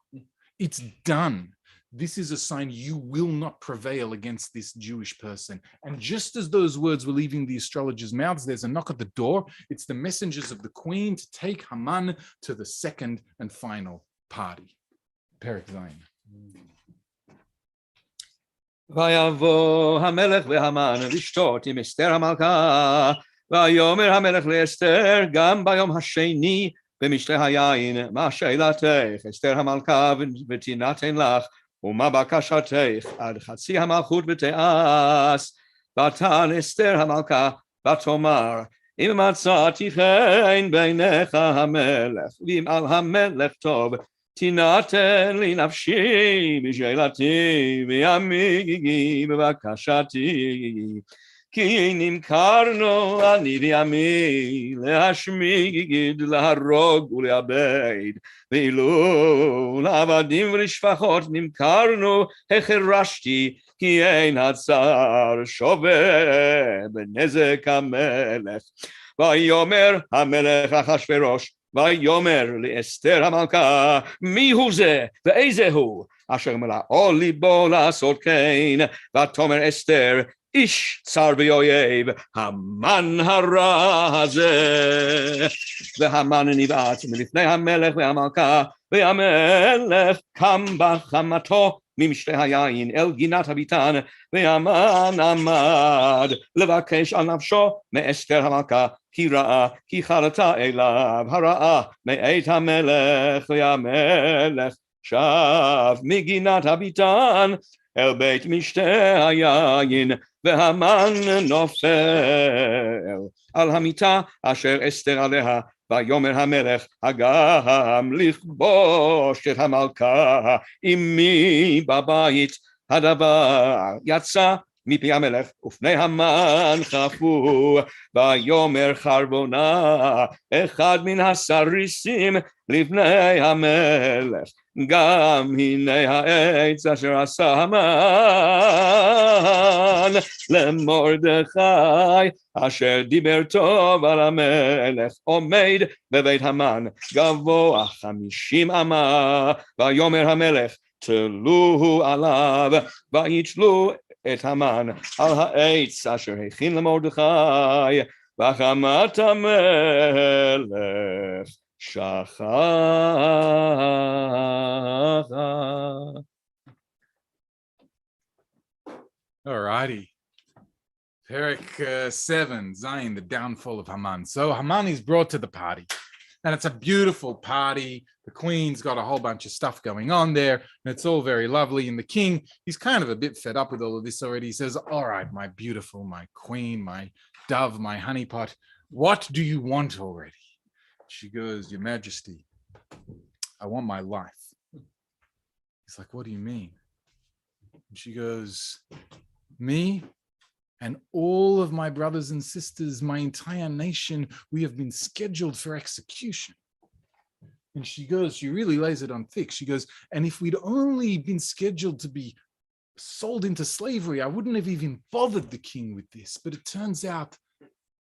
Speaker 3: It's done. This is a sign you will not prevail against this Jewish person. And just as those words were leaving the astrologers' mouths, there's a knock at the door. It's the messengers of the queen to take Haman to the second and final party. Pericle.
Speaker 1: ויבוא המלך והמן לשתות עם אסתר המלכה, ויאמר המלך לאסתר גם ביום השני במשתה היין, מה שאלתך אסתר המלכה ותינתן לך, ומה בקשתך עד חצי המלכות ותיעש. ותען אסתר המלכה ותאמר, אם מצאתי חן בעיניך המלך, ואם על המלך טוב, תינתן לי נפשי בשאלתי וימיגי בבקשתי. כי נמכרנו אני וימי להשמיד, להרוג ולאבד, ואילו לעבדים ולשפחות נמכרנו, החרשתי כי אין הצער שווה בנזק המלך. ויאמר המלך אחשוורוש, ויאמר לאסתר המלכה, מי הוא זה ואיזה הוא? אשר מלאו ליבו לעשות כן. ותאמר אסתר, איש צר ואויב, המן הרע הזה. והמן נבעט מלפני המלך והמלכה, והמלך קם בחמתו ממשתה היין אל גינת הביתן, והמן עמד לבקש על נפשו מאסתר המלכה, כי ראה כי חרתה אליו הרעה מאת המלך, והמלך שב מגינת הביתן אל בית משתה היין, והמן נופל על המיטה אשר אסתר עליה. ויאמר המלך, הגם לכבוש את המלכה עמי בבית. הדבר יצא מפי המלך ופני המן חפו. ויאמר חרבונה אחד מן הסריסים לפני המלך, גם הנה העץ אשר עשה המן למרדכי, אשר דיבר טוב על המלך, עומד בבית המן גבוה 50 אמה. ויאמר המלך, תלוהו עליו, ויתלו את המן על העץ אשר הכין למרדכי, וחמת המלך שכח.
Speaker 3: Alrighty. Pericle 7, Zion, the downfall of Haman. So Haman is brought to the party, and it's a beautiful party. The queen's got a whole bunch of stuff going on there, and it's all very lovely. And the king, he's kind of a bit fed up with all of this already. He says, all right, my beautiful, my queen, my dove, my honeypot, what do you want already? She goes, Your Majesty, I want my life. He's like, what do you mean? And she goes, me and all of my brothers and sisters, my entire nation, we have been scheduled for execution. And she goes, she really lays it on thick. She goes, and if we'd only been scheduled to be sold into slavery, I wouldn't have even bothered the king with this. But it turns out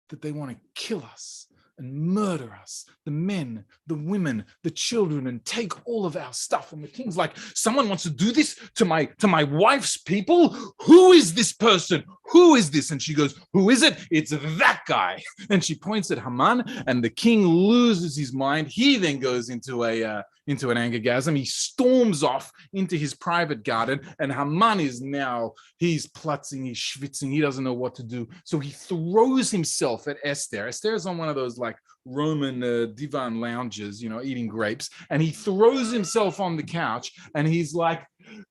Speaker 3: that they want to kill us and murder us, the men, the women, the children, and take all of our stuff. And the king's like, someone wants to do this to my wife's people? Who is this person? Who is this? And she goes, who is it? It's that guy. And she points at Haman, and the king loses his mind. He then goes into an angergasm. He storms off into his private garden, and Haman is now, he's plutzing, he's schwitzing, he doesn't know what to do. So he throws himself at Esther. Esther is on one of those like Roman divan lounges, you know, eating grapes, and he throws himself on the couch, and he's like,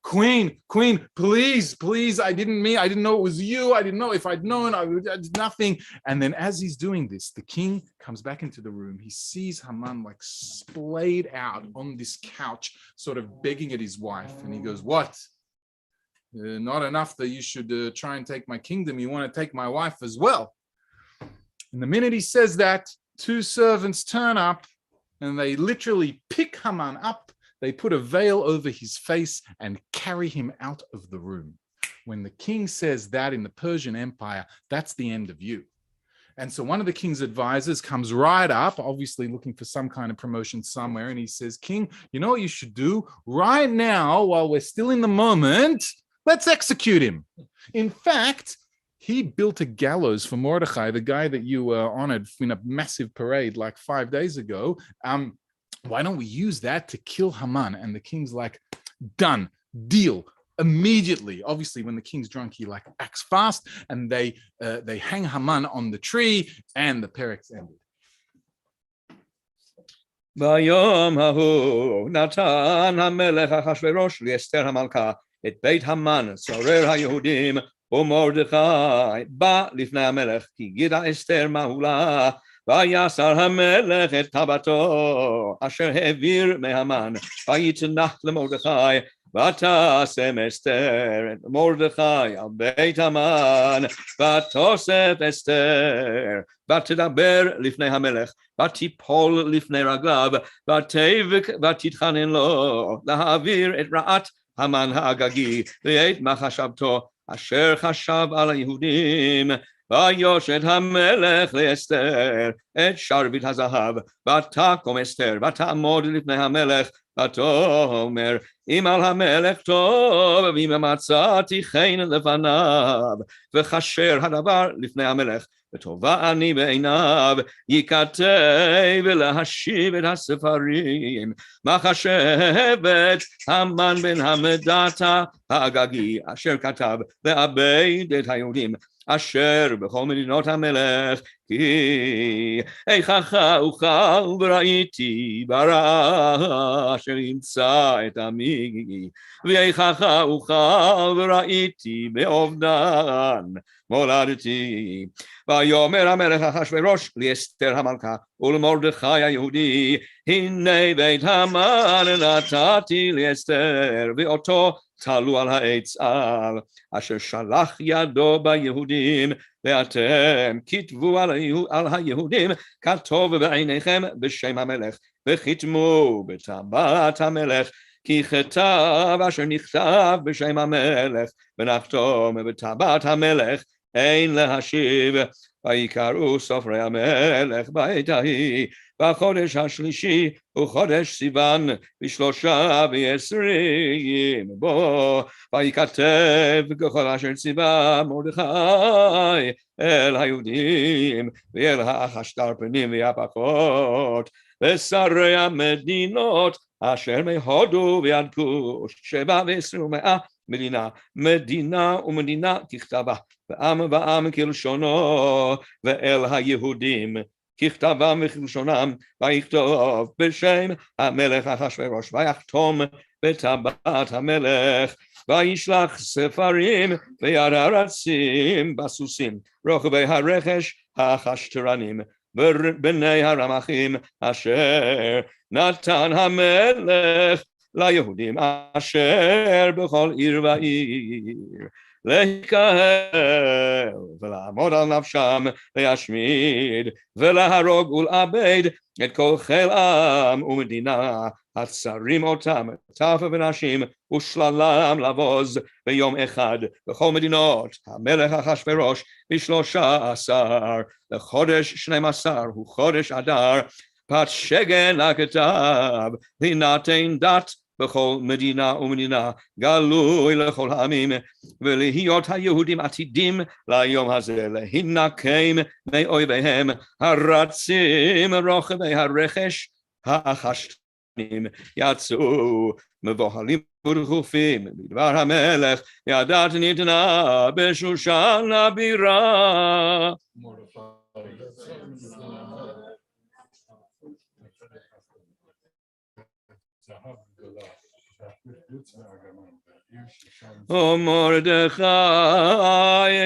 Speaker 3: Queen, please, I didn't know it was you. I didn't know. If I'd known, I did nothing. And then as he's doing this, the king comes back into the room. He sees Haman like splayed out on this couch, sort of begging at his wife. And he goes, what? Not enough that you should try and take my kingdom. You want to take my wife as well. And the minute he says that, 2 servants turn up and they literally pick Haman up. They put a veil over his face and carry him out of the room. When the king says that in the Persian Empire, that's the end of you. And so one of the king's advisors comes right up, obviously looking for some kind of promotion somewhere. And he says, King, you know what you should do right now while we're still in the moment? Let's execute him. In fact, he built a gallows for Mordechai, the guy that you honored in a massive parade like 5 days ago. Why don't we use that to kill Haman? And the king's like, done, deal, immediately. Obviously, when the king's drunk, he like acts fast, and they hang Haman on the tree, and the peric's ended.
Speaker 1: ביום ההוא נתן המלך אחשוורוש לאסתר המלכה את בית המן צורר היהודים, ומרדכי בא לפני המלך כי גידה אסתר מהולה. ויסר המלך את טבתו אשר העביר מהמן, ויתנח למרדכי, ותשם אסתר את מרדכי על בית המן, ותוסף אסתר, ותדבר לפני המלך, ותיפול לפני רגליו, ותבק ותתחנן לו להעביר את רעת המן האגגי ואת מחשבתו, אשר חשב על היהודים, ויושת המלך לאסתר את שרביט הזהב, ותקום אסתר, ותעמוד לפני המלך, ותאמר, אם על המלך טוב, ואם מצאתי חן לפניו, וכשר הדבר לפני המלך, וטובה אני בעיניו, ייכתב להשיב את הספרים. מה חשבת המן בן המדתה האגגי, אשר כתב לאבד את היהודים, אשר בכל מדינות המלך, כי איכך אוכל וראיתי ברע אשר ימצא את עמי, ואיכך אוכל וראיתי באובדן מולדתי. ויאמר המלך אחשוורוש לאסתר המלכה ולמרדכי היהודי, הנה בית המן נתתי לאסתר, ואותו תלו על העץ על, אשר שלח ידו ביהודים, ואתם כתבו על היהודים כטוב בעיניכם בשם המלך, וכתמו בטבעת המלך, כי כתב אשר נכתב בשם המלך, ונחתום בטבעת המלך, אין להשיב. ויקראו סופרי המלך בעת ההיא, בחודש השלישי וחודש סיוון, ב23 בו, וייכתב ככל אשר ציווה מרדכי אל היהודים ואל האחשתרפנים והפחות, ושרי המדינות אשר מהודו ועד כוש, 27 מדינה ומדינה ככתבה, ועם ועם כלשונו, ואל היהודים ככתבם וכלשונם, ויכתוב בשם המלך אחשוורוש, ויחתום בטבעת המלך, וישלח ספרים ויד הרצים בסוסים, רוכבי הרכש האחשתרנים, בני הרמחים, אשר נתן המלך ליהודים אשר בכל עיר ועיר, להיקהל ולעמוד על נפשם, להשמיד ולהרוג ולאבד את כל חיל עם ומדינה, הצרים אותם טף ונשים ושללם לבוז ביום אחד בכל מדינות המלך אחשוורוש, ב13 לחודש 12 הוא חודש אדר, פת שגן הכתב, להינתן דת בכל מדינה ומדינה, גלוי לכל העמים, ולהיות היהודים עתידים ליום הזה, להינקם מאויביהם הרצים רוכבי הרכש האחשתרנים, יצאו מבוהלים ודחופים בדבר המלך, ידת ניתנה בשושן הבירה. ומרדכי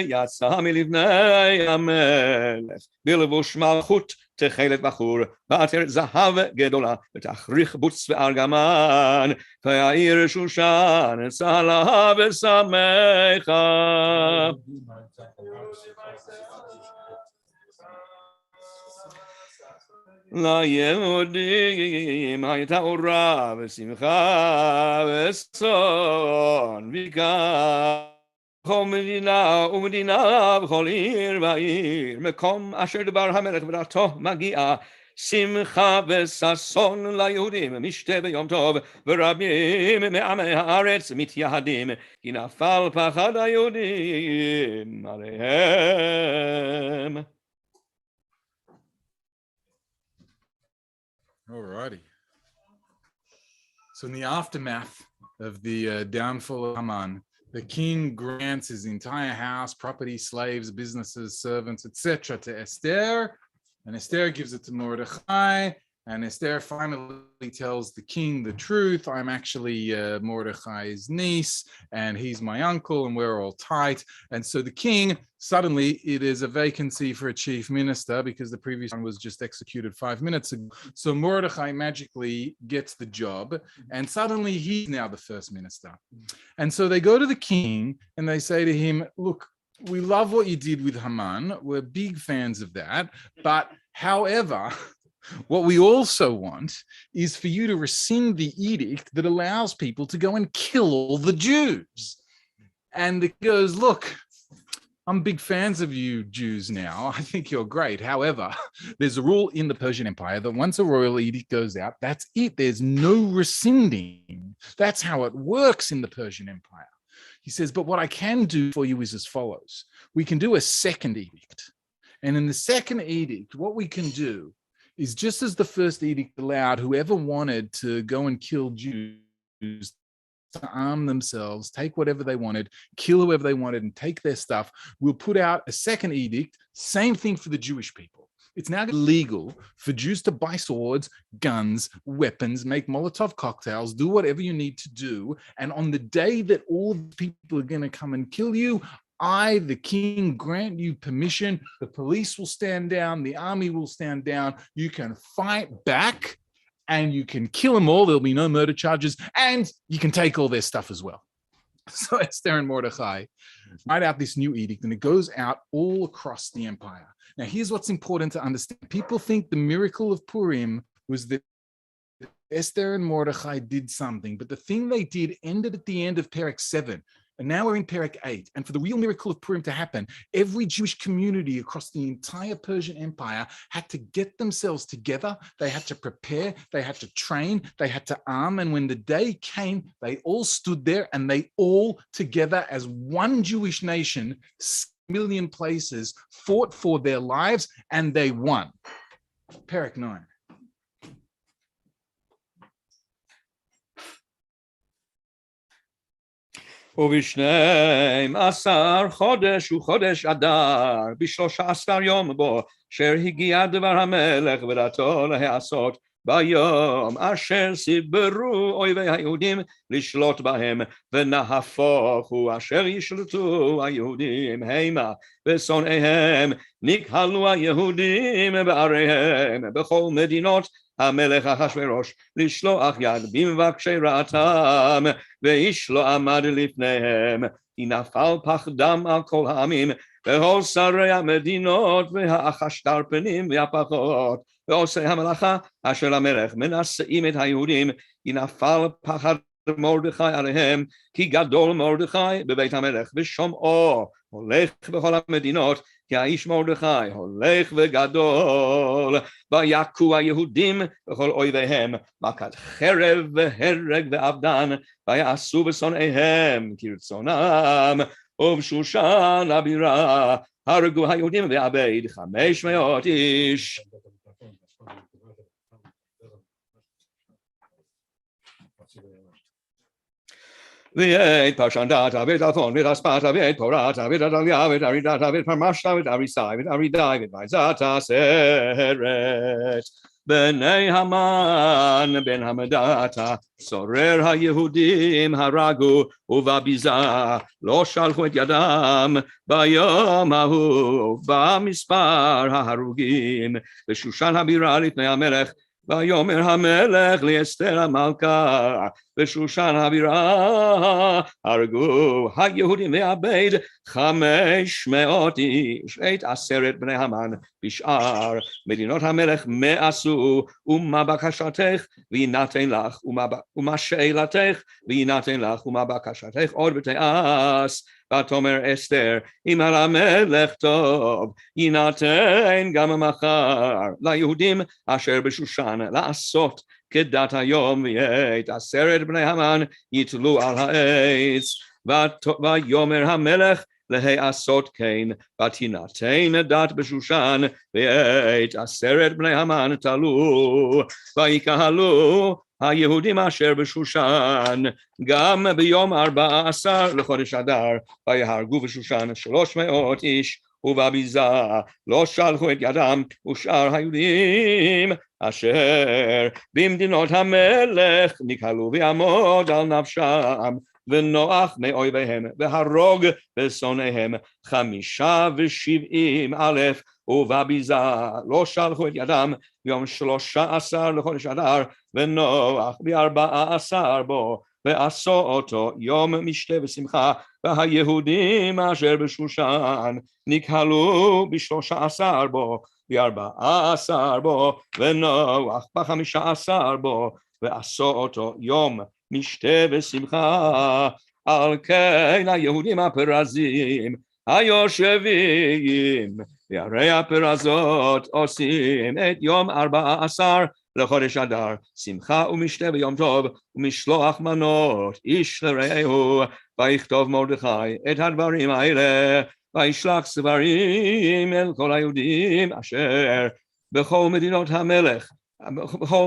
Speaker 1: יצא מלפני המלך בלבוש מלכות תכלת בחור, ועטרת זהב גדולה, ותכריך בוץ וארגמן, והעיר שושן צהלה ושמחה. ליהודים הייתה אורה ושמחה וששון ויקר, בכל מדינה ומדינה, בכל עיר ועיר, מקום אשר דבר המלך ודעתו מגיעה, שמחה וששון ליהודים, משתה ביום טוב, ורבים מעמי הארץ מתייהדים, כי נפל פחד היהודים עליהם.
Speaker 3: Alrighty. So in the aftermath of the downfall of Haman, the king grants his entire house, property, slaves, businesses, servants, etc. to Esther, and Esther gives it to Mordechai, and Esther finally tells the king the truth. I'm actually Mordechai's niece, and he's my uncle, and we're all tight. And so the king, suddenly it is a vacancy for a chief minister because the previous one was just executed 5 minutes ago. So Mordechai magically gets the job, and suddenly he's now the first minister. And so they go to the king and they say to him, look, we love what you did with Haman. We're big fans of that. But however, what we also want is for you to rescind the edict that allows people to go and kill all the Jews. And it goes, look, I'm big fans of you Jews now. I think you're great. However, there's a rule in the Persian Empire that once a royal edict goes out, that's it. There's no rescinding. That's how it works in the Persian Empire. He says, but what I can do for you is as follows. We can do a second edict. And in the second edict, what we can do is just as the first edict allowed whoever wanted to go and kill Jews to arm themselves, take whatever they wanted, kill whoever they wanted, and take their stuff, we'll put out a second edict, same thing for the Jewish people. It's now illegal for Jews to buy swords, guns, weapons, make Molotov cocktails, do whatever you need to do. And on the day that all the people are going to come and kill you, I, the king, grant you permission. The police will stand down. The army will stand down. You can fight back and you can kill them all. There'll be no murder charges and you can take all their stuff as well. So Esther and Mordechai write out this new edict and it goes out all across the empire. Now, here's what's important to understand. People think the miracle of Purim was that Esther and Mordechai did something, but the thing they did ended at the end of Pericle 7. And now we're in Pericle 8. And for the real miracle of Purim to happen, every Jewish community across the entire Persian Empire had to get themselves together. They had to prepare, they had to train, they had to arm. And when the day came, they all stood there and they all together as one Jewish nation, 6 million places, fought for their lives and they won. Pericle 9.
Speaker 1: ובשנים עשר חודש וחודש אדר, ב13 יום בו, אשר הגיע דבר המלך ודתו להיעשות, ביום אשר סיברו אויבי היהודים לשלוט בהם, ונהפוך הוא אשר ישלטו היהודים המה ושונאיהם, נקהלו היהודים בעריהם בכל מדינות המלך אחשוורוש לשלוח יד במבקשי רעתם, ואיש לא עמד לפניהם, כי נפל פחדם על כל העמים, וכל שרי המדינות והאחשתרפנים והפחות, ועושי המלאכה אשר המלך מנשאים את היהודים, כי נפל פחד מרדכי עליהם, כי גדול מרדכי בבית המלך, ושומעו הולך בכל המדינות, כי האיש מרדכי הולך וגדול, ויכו היהודים בכל אויביהם, מכת חרב והרג ואבדן, ויעשו בשונאיהם כרצונם, ובשושן הבירה הרגו היהודים ועבד 500 איש. ואת פרשנדתה ואת אלפון ואת אספתה ואת פורתה ואת עדליה ואת ארידתה ואת פרמשתה ואת אריסי ואת ארידי ואת ויזת הסרט. בני המן בן המדתה צורר היהודים הרגו, ובביזה לא שלחו את ידם ביום ההוא במספר ההרוגים ושושן הבירה לפני המלך. ויאמר המלך לאסתר המלכה ושושן הבירה, הרגו היהודים ועבד 500 איש, את 10 בני המן בשאר מדינות המלך מה עשו, ומה בקשתך ויינתן לך, ומה שאלתך ויינתן לך, ומה בקשתך עוד ותעש. ותאמר אסתר, אם על המלך טוב, יינתן גם מחר ליהודים אשר בשושן לעשות כדת היום, ואת 10 בני המן יתלו על העץ. ויאמר המלך להיעשות כן, ותינתן דת בשושן, ואת 10 בני המן תלו, ויקהלו היהודים אשר בשושן, גם ביום 14 לחודש אדר, ויהרגו בשושן 300 איש, ובביזה לא שלחו את ידם, ושאר היהודים אשר במדינות המלך נקהלו ויעמוד על נפשם, ונוח מאויביהם, והרוג בשונאיהם 75,000, ובביזה לא שלחו את ידם ביום 13 לחודש אדר, ונוח ב14 בו, ועשו אותו יום משתה ושמחה, והיהודים אשר בשושן נקהלו ב13 בו, ב14 בו, ונוח ב15 בו, ועשו אותו יום משתה ושמחה. על כן היהודים הפרזים היושבים בערי הפרזות עושים את יום 14 לחודש אדר, שמחה ומשתה ביום טוב, ומשלוח מנות איש לרעהו, ויכתוב מרדכי את הדברים האלה, וישלח ספרים אל כל היהודים אשר בכל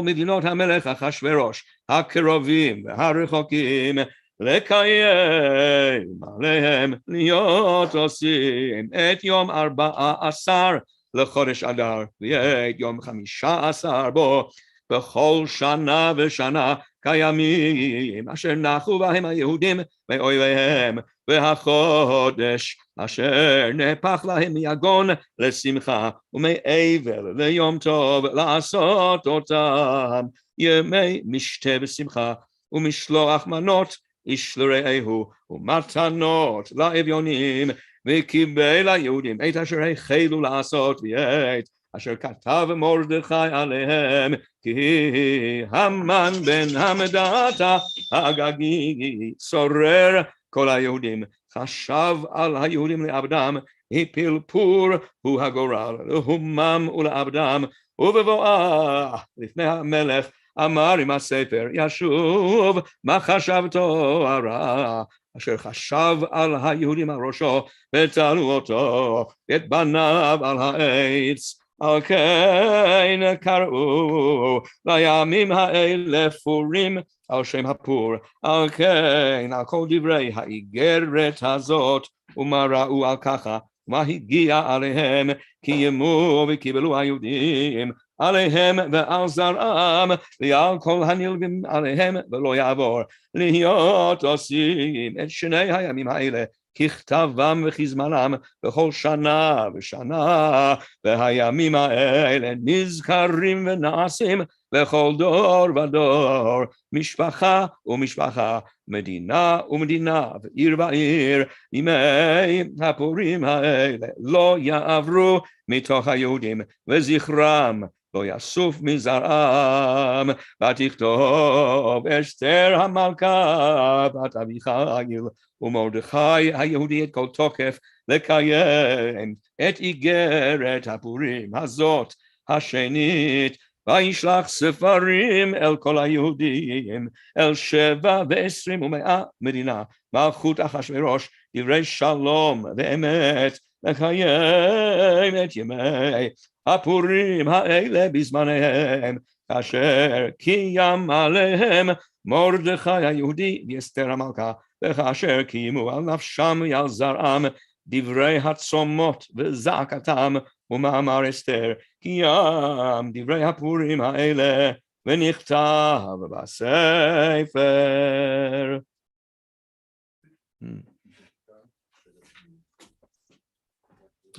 Speaker 1: מדינות המלך אחשוורוש, הקרובים והרחוקים, לקיים עליהם להיות עושים את יום 14 לחודש אדר, ואת יום 15 בו בכל שנה ושנה קיימים, אשר נחו בהם היהודים מאויביהם, והחודש אשר נהפך להם מיגון לשמחה, ומאבל ליום טוב לעשות אותם, ימי משתה ושמחה, ומשלוח מנות איש לרעהו, ומתנות לאביונים, וקיבל היהודים את אשר החלו לעשות, ואת אשר כתב מרדכי עליהם, כי המן בן המדתה האגגי צורר כל היהודים, חשב על היהודים לעבדם, הפיל פור הוא הגורל, להומם ולעבדם, ובבואה לפני המלך אמר עם הספר, ישוב מה חשבתו הרע, אשר חשב על היהודים על ראשו, ותלו אותו את בניו על העץ. על כן קראו לימים האלה פורים על שם הפור. על כן על כל דברי האיגרת הזאת, ומה ראו על ככה, ומה הגיע עליהם, כי ימו וקיבלו היהודים עליהם ועל זרעם, ועל כל הנלווים עליהם, ולא יעבור להיות עושים את שני הימים האלה ככתבם וכזמנם בכל שנה ושנה, והימים האלה נזכרים ונעשים בכל דור ודור, משפחה ומשפחה, מדינה ומדינה, ועיר ועיר. ימי הפורים האלה לא יעברו מתוך היהודים, וזכרם לא יסוף מזרעם. ותכתוב אסתר המלכה בת אביחיל ומרדכי היהודי את כל תוקף לקיים את איגרת הפורים הזאת השנית, וישלח ספרים אל כל היהודים, אל 27 ומאה מדינה, מלכות אחשוורוש, דברי שלום ואמת, לקיים את ימי הפורים האלה בזמניהם, כאשר קיים עליהם מרדכי היהודי ואסתר המלכה, וכאשר קיימו על נפשם ועל זרעם דברי הצומות וזעקתם, ומאמר אסתר קיים דברי הפורים האלה ונכתב בספר.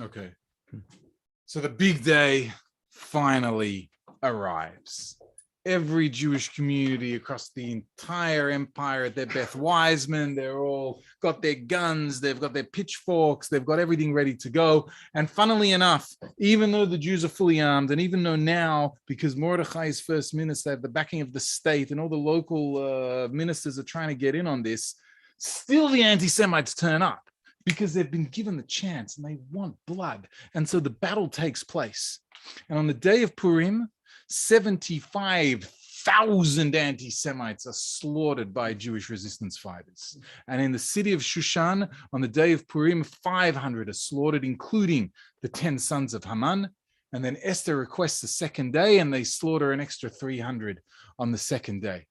Speaker 3: Okay. So the big day finally arrives. Every Jewish community across the entire empire at their Beth Wiseman, they're all got their guns, they've got their pitchforks, they've got everything ready to go. And funnily enough, even though the Jews are fully armed, and even though now, because Mordechai is first minister, they have the backing of the state, and all the local ministers are trying to get in on this, still the anti-Semites turn up because they've been given the chance and they want blood. And so the battle takes place. And on the day of Purim, 75,000 anti-Semites are slaughtered by Jewish resistance fighters. And in the city of Shushan, on the day of Purim, 500 are slaughtered, including the 10 sons of Haman. And then Esther requests the second day, and they slaughter an extra 300 on the second day.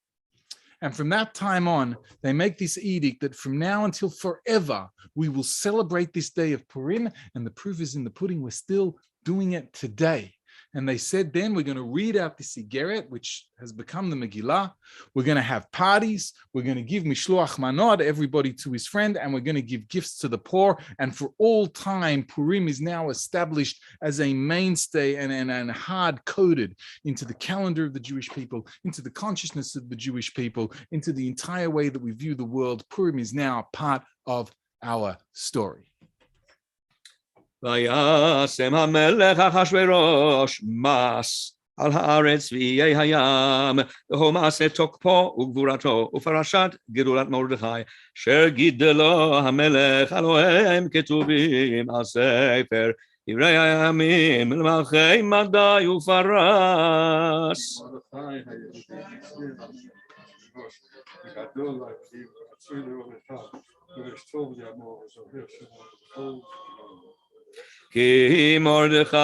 Speaker 3: And from that time on, they make this edict that from now until forever, we will celebrate this day of Purim. And the proof is in the pudding. We're still doing it today. And they said then we're going to read out the Sigeret, which has become the Megillah. We're going to have parties. We're going to give Mishloach Manot, everybody to his friend, and we're going to give gifts to the poor. And for all time, Purim is now established as a mainstay and hard-coded into the calendar of the Jewish people, into the consciousness of the Jewish people, into the entire way that we view the world. Purim is now part of our story.
Speaker 1: וישם המלך אחשוורוש מס על הארץ ואיי הים, והוא מעשה תוקפו וגבורתו, ופרשת גדולת מרדכי, אשר גידלו המלך, אלוהיהם כתובים על ספר דברי הימים, למלכי מדי ופרס. כי מרדכי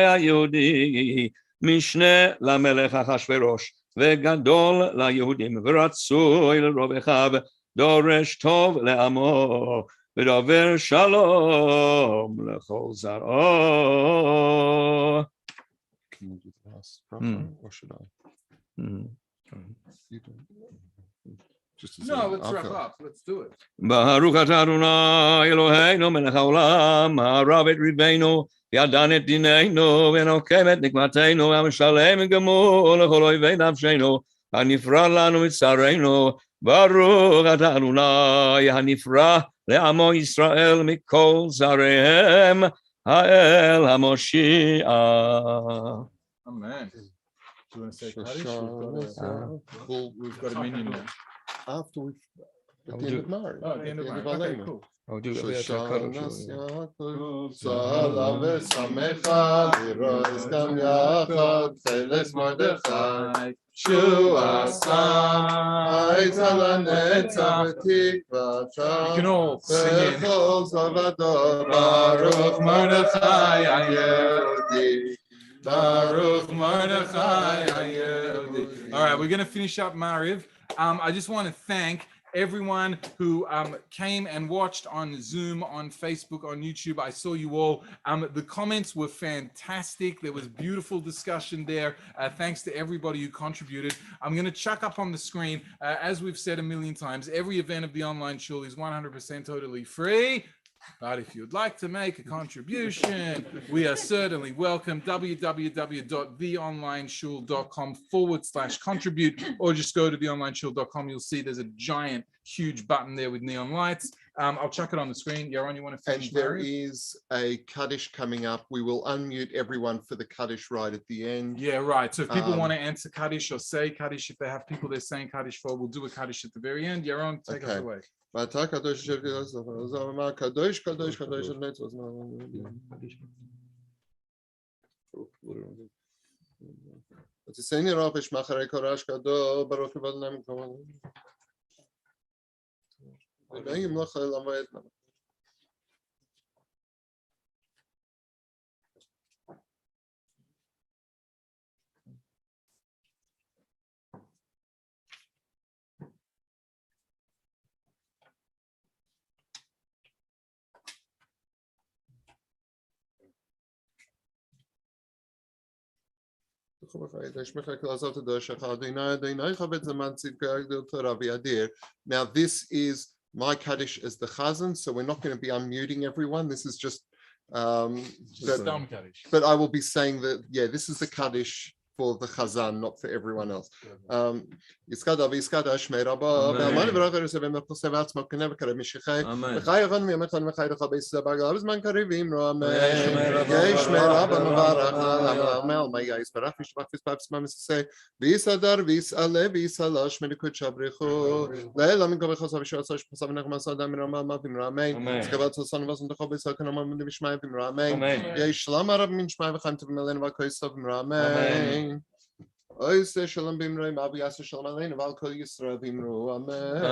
Speaker 1: היהודי משנה למלך אחשוורוש, וגדול ליהודים, ורצוי לרוב אחיו, דורש טוב לעמו, ודובר שלום לכל זרעו.
Speaker 2: Can you do the last bracha, or should I? You don't. Just as
Speaker 3: No, let's wrap up. Let's do it.
Speaker 1: ברוך אתה אדוני אלוהינו מלך העולם, הרב את ריבנו, וידן את דיננו, ונוקם את נקמתנו, המשלם גמור לכל אויבי נפשנו, הנפרע לנו מצערנו. ברוך אתה אדוני הנפרע לעמו ישראל מכל זרעיהם, האל המושיע.
Speaker 3: Amen. Do you want to say Kaddish?
Speaker 2: We've
Speaker 3: We've got a minion now.
Speaker 2: after we've at the end of Mari.
Speaker 3: Oh, at the end of Mari. Okay, cool.
Speaker 1: I'll do it.
Speaker 2: Salam v'samecha lirois gam yachad cheles Mordechai shu'asa ha'etza lanetza v'tikva
Speaker 3: You can all sing in.
Speaker 2: v'chol zavado Baruch Mordechai ha'yehudi Baruch Mordechai ha'yehudi.
Speaker 3: All right, we're going to finish up Mariv. I just want to thank everyone who came and watched on Zoom, on Facebook, on YouTube. I saw you all. The comments were fantastic. There was beautiful discussion there. Thanks to everybody who contributed. I'm going to chuck up on the screen, as we've said a million times, every event of the online shul is 100% totally free. But if you'd like to make a contribution, we are certainly welcome. www.theonlineshul.com/contribute, or just go to theonlineshul.com. You'll see there's a giant, huge button there with neon lights. I'll chuck it on the screen. Yaron, you want to finish?
Speaker 2: And there is a Kaddish coming up. We will unmute everyone for the Kaddish right at the end.
Speaker 3: Yeah, right. So if people want to answer Kaddish or say Kaddish, if they have people they're saying Kaddish for, we'll do a Kaddish at the very end. Yaron, take us away.
Speaker 2: ואתה קדוש קדוש קדוש קדוש ותסייני רופש מאחרי קורש קדוש ברוך ובדנם כמובן אלוהים לך למועד Now this is my Kaddish as the Chazan, so we're not going to be unmuting everyone. This is just but I will be saying that, yeah, this is the Kaddish for the Chazan, not for everyone else. Yiskada v'yiskada shmei rabba v'almani v'rachar yosevim v'choseh v'atzmo k'neh v'karev mishechei v'chai yachon v'yamechon v'chai d'cha b'yisrael b'aglav v'zman karivim ro amen yei shmei rabba mevarach l'amel ma'ya yisparach v'yishbach v'yisbach v'sma v'saseh v'yisadar v'yis'aleh v'yis'ala shmei likud shabrichu le'el amin kol v'chosav v'sho'asa sh'chosav v'nechem asada min rama ma'vim ro amen yiskavat sosan v'ason d'cha b'yisrael k'namam v'nivishmai v'im ro amen yei shlam arab min shmai v'chaim tovim elen v'koysav v'im ro amen Oy say shalom bimrei Abu Yasser shalom aleinu v'al kol Yisrael bimru amen.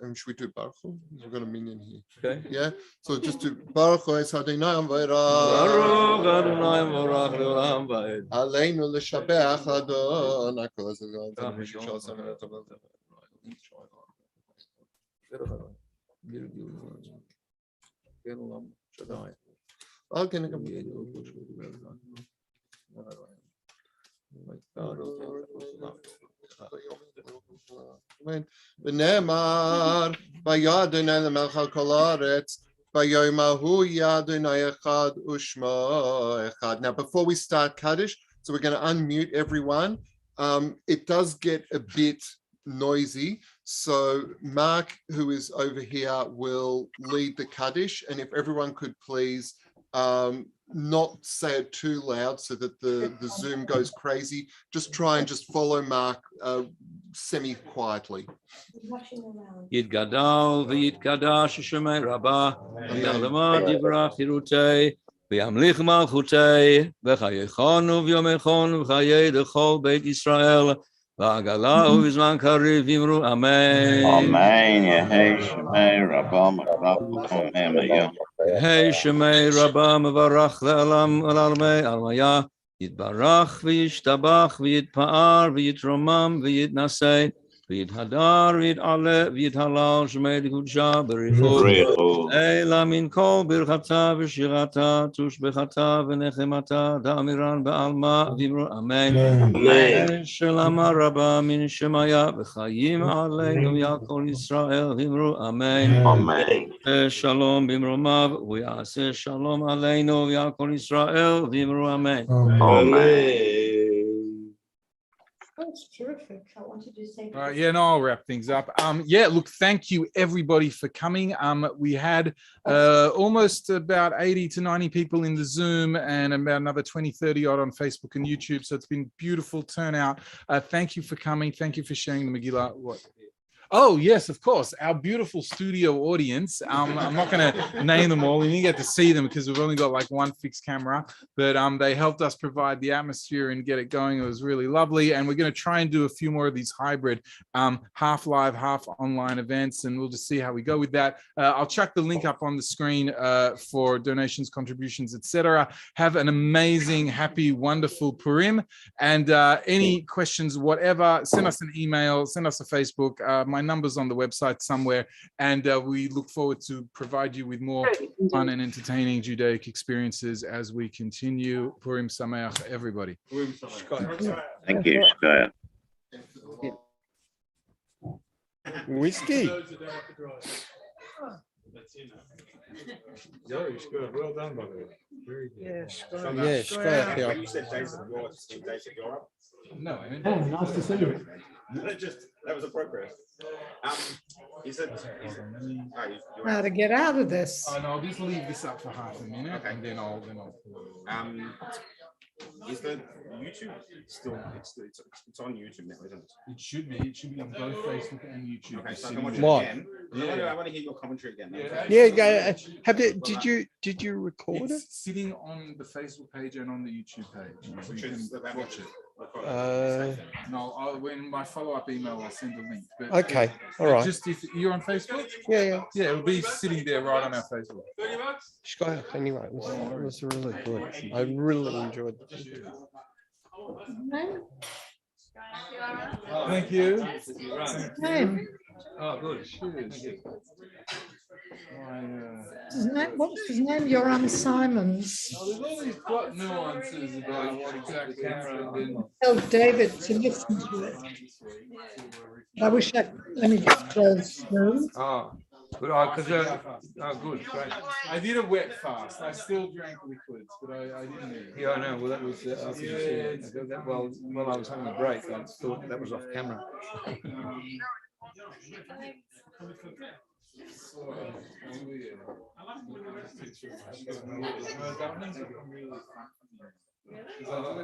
Speaker 2: And should we do Baruch Hu? We've got a minion here.
Speaker 1: Okay.
Speaker 2: Yeah. So just do Baruch Hu es Adonai v'irach.
Speaker 1: Baruch Adonai v'orach le'olam va'ed.
Speaker 2: Aleinu l'shabeach Adonai kol hazeh. Okay. ונאמר וידן אל המלך על כל הארץ ויום ההוא ידוני אחד ושמו אחד. Now before we start Kaddish, so we're going to unmute everyone. It does get a bit noisy, so Mark, who is over here, will lead the Kaddish, and if everyone could please not say it too loud so that the Zoom goes crazy. Just try and just follow Mark semi-quietly.
Speaker 1: יתגדל ויתקדש שמי רבה, ויעלמה דברה חירותי, וימליך מלכותי, וחייכנו ויומכנו וחיי לכל בית ישראל, ועגלה ובזמן קריב אמרו אמן.
Speaker 4: אמן, יהי שמי רבה מברך ומאמיה.
Speaker 1: יהי שמי רבה מברך לעלמי עלמיה, יתברך וישתבח ויתפאר ויתרומם ויתנשא, ויתהדר ויתעלה ויתהלל שמי לקודשה בריחו, אלא מן כל ברכתה ושירתה תושבחתה ונחמתה דאמירן בעלמה ואמרו אמן. שלמה רבה מן שמיה וחיים עלינו ועל כל ישראל ואמרו אמן. שלום במרומיו ויעשה שלום עלינו ועל כל ישראל ואמרו אמן.
Speaker 5: That's terrific. I wanted to say.
Speaker 3: I'll wrap things up. Look, thank you everybody for coming. We had almost about 80 to 90 people in the Zoom and about another 20, 30 odd on Facebook and YouTube. So it's been beautiful turnout. Thank you for coming. Thank you for sharing the Megillah. Oh, yes, of course. Our beautiful studio audience. I'm not going to name them all. You didn't get to see them because we've only got like one fixed camera. But they helped us provide the atmosphere and get it going. It was really lovely. And we're going to try and do a few more of these hybrid half live, half online events. And we'll just see how we go with that. I'll chuck the link up on the screen for donations, contributions, etc. Have an amazing, happy, wonderful Purim. And any questions, whatever, send us an email, send us a Facebook. My number's on the website somewhere, and we look forward to provide you with more fun and entertaining Judaic experiences as we continue. Purim Sameach, everybody.
Speaker 4: Thank you, Shkaya.
Speaker 6: Whiskey.
Speaker 7: Well done, by the way. Very good.
Speaker 6: Yes,
Speaker 7: You said Jason, you're up.
Speaker 3: No, I mean,
Speaker 6: nice to see you.
Speaker 7: That was appropriate. He said,
Speaker 5: How to get out of this.
Speaker 3: Oh, no, I'll just leave this up for half a minute, and then I'll.
Speaker 7: Is the YouTube still? It's on YouTube now, isn't it?
Speaker 3: It should be. It should be on both Facebook and YouTube.
Speaker 7: Okay, so I can watch it
Speaker 6: What?
Speaker 7: again. I want to hear your commentary again.
Speaker 6: Did you record it?
Speaker 3: It's sitting on the Facebook page and on the YouTube page. So you can watch it. No, when my follow-up email, I'll send a link. But
Speaker 6: Okay, all right.
Speaker 3: Just if you're on Facebook,
Speaker 6: Yeah.
Speaker 3: it'll be sitting there right on our Facebook.
Speaker 6: Anyway, it was really good. I really enjoyed it.
Speaker 3: Thank you.
Speaker 5: Name.
Speaker 1: Oh, good.
Speaker 5: What's his name? You're on Simon's.
Speaker 3: There's all these plot nuances about what exactly happened.
Speaker 5: Tell David to listen to it. I wish let me just close the room.
Speaker 1: Oh, good. Good. Great.
Speaker 3: I did a wet fast. I still drank liquids, but I didn't.
Speaker 1: Yeah, I know. Well, that was while I was having a break, I thought that was off camera.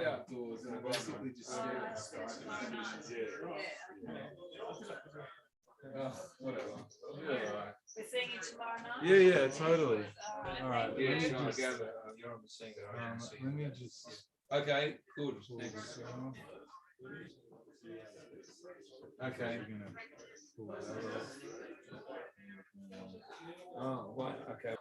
Speaker 3: Outdoors and I basically just stayed whatever.
Speaker 8: We're seeing you tomorrow night?
Speaker 3: Yeah, totally. All right.
Speaker 1: Yeah,
Speaker 3: Let me
Speaker 1: so
Speaker 3: just,
Speaker 1: you're on the scene.
Speaker 3: let me just.
Speaker 1: Okay, good. Thanks.
Speaker 3: Okay.
Speaker 1: Oh, right. Okay.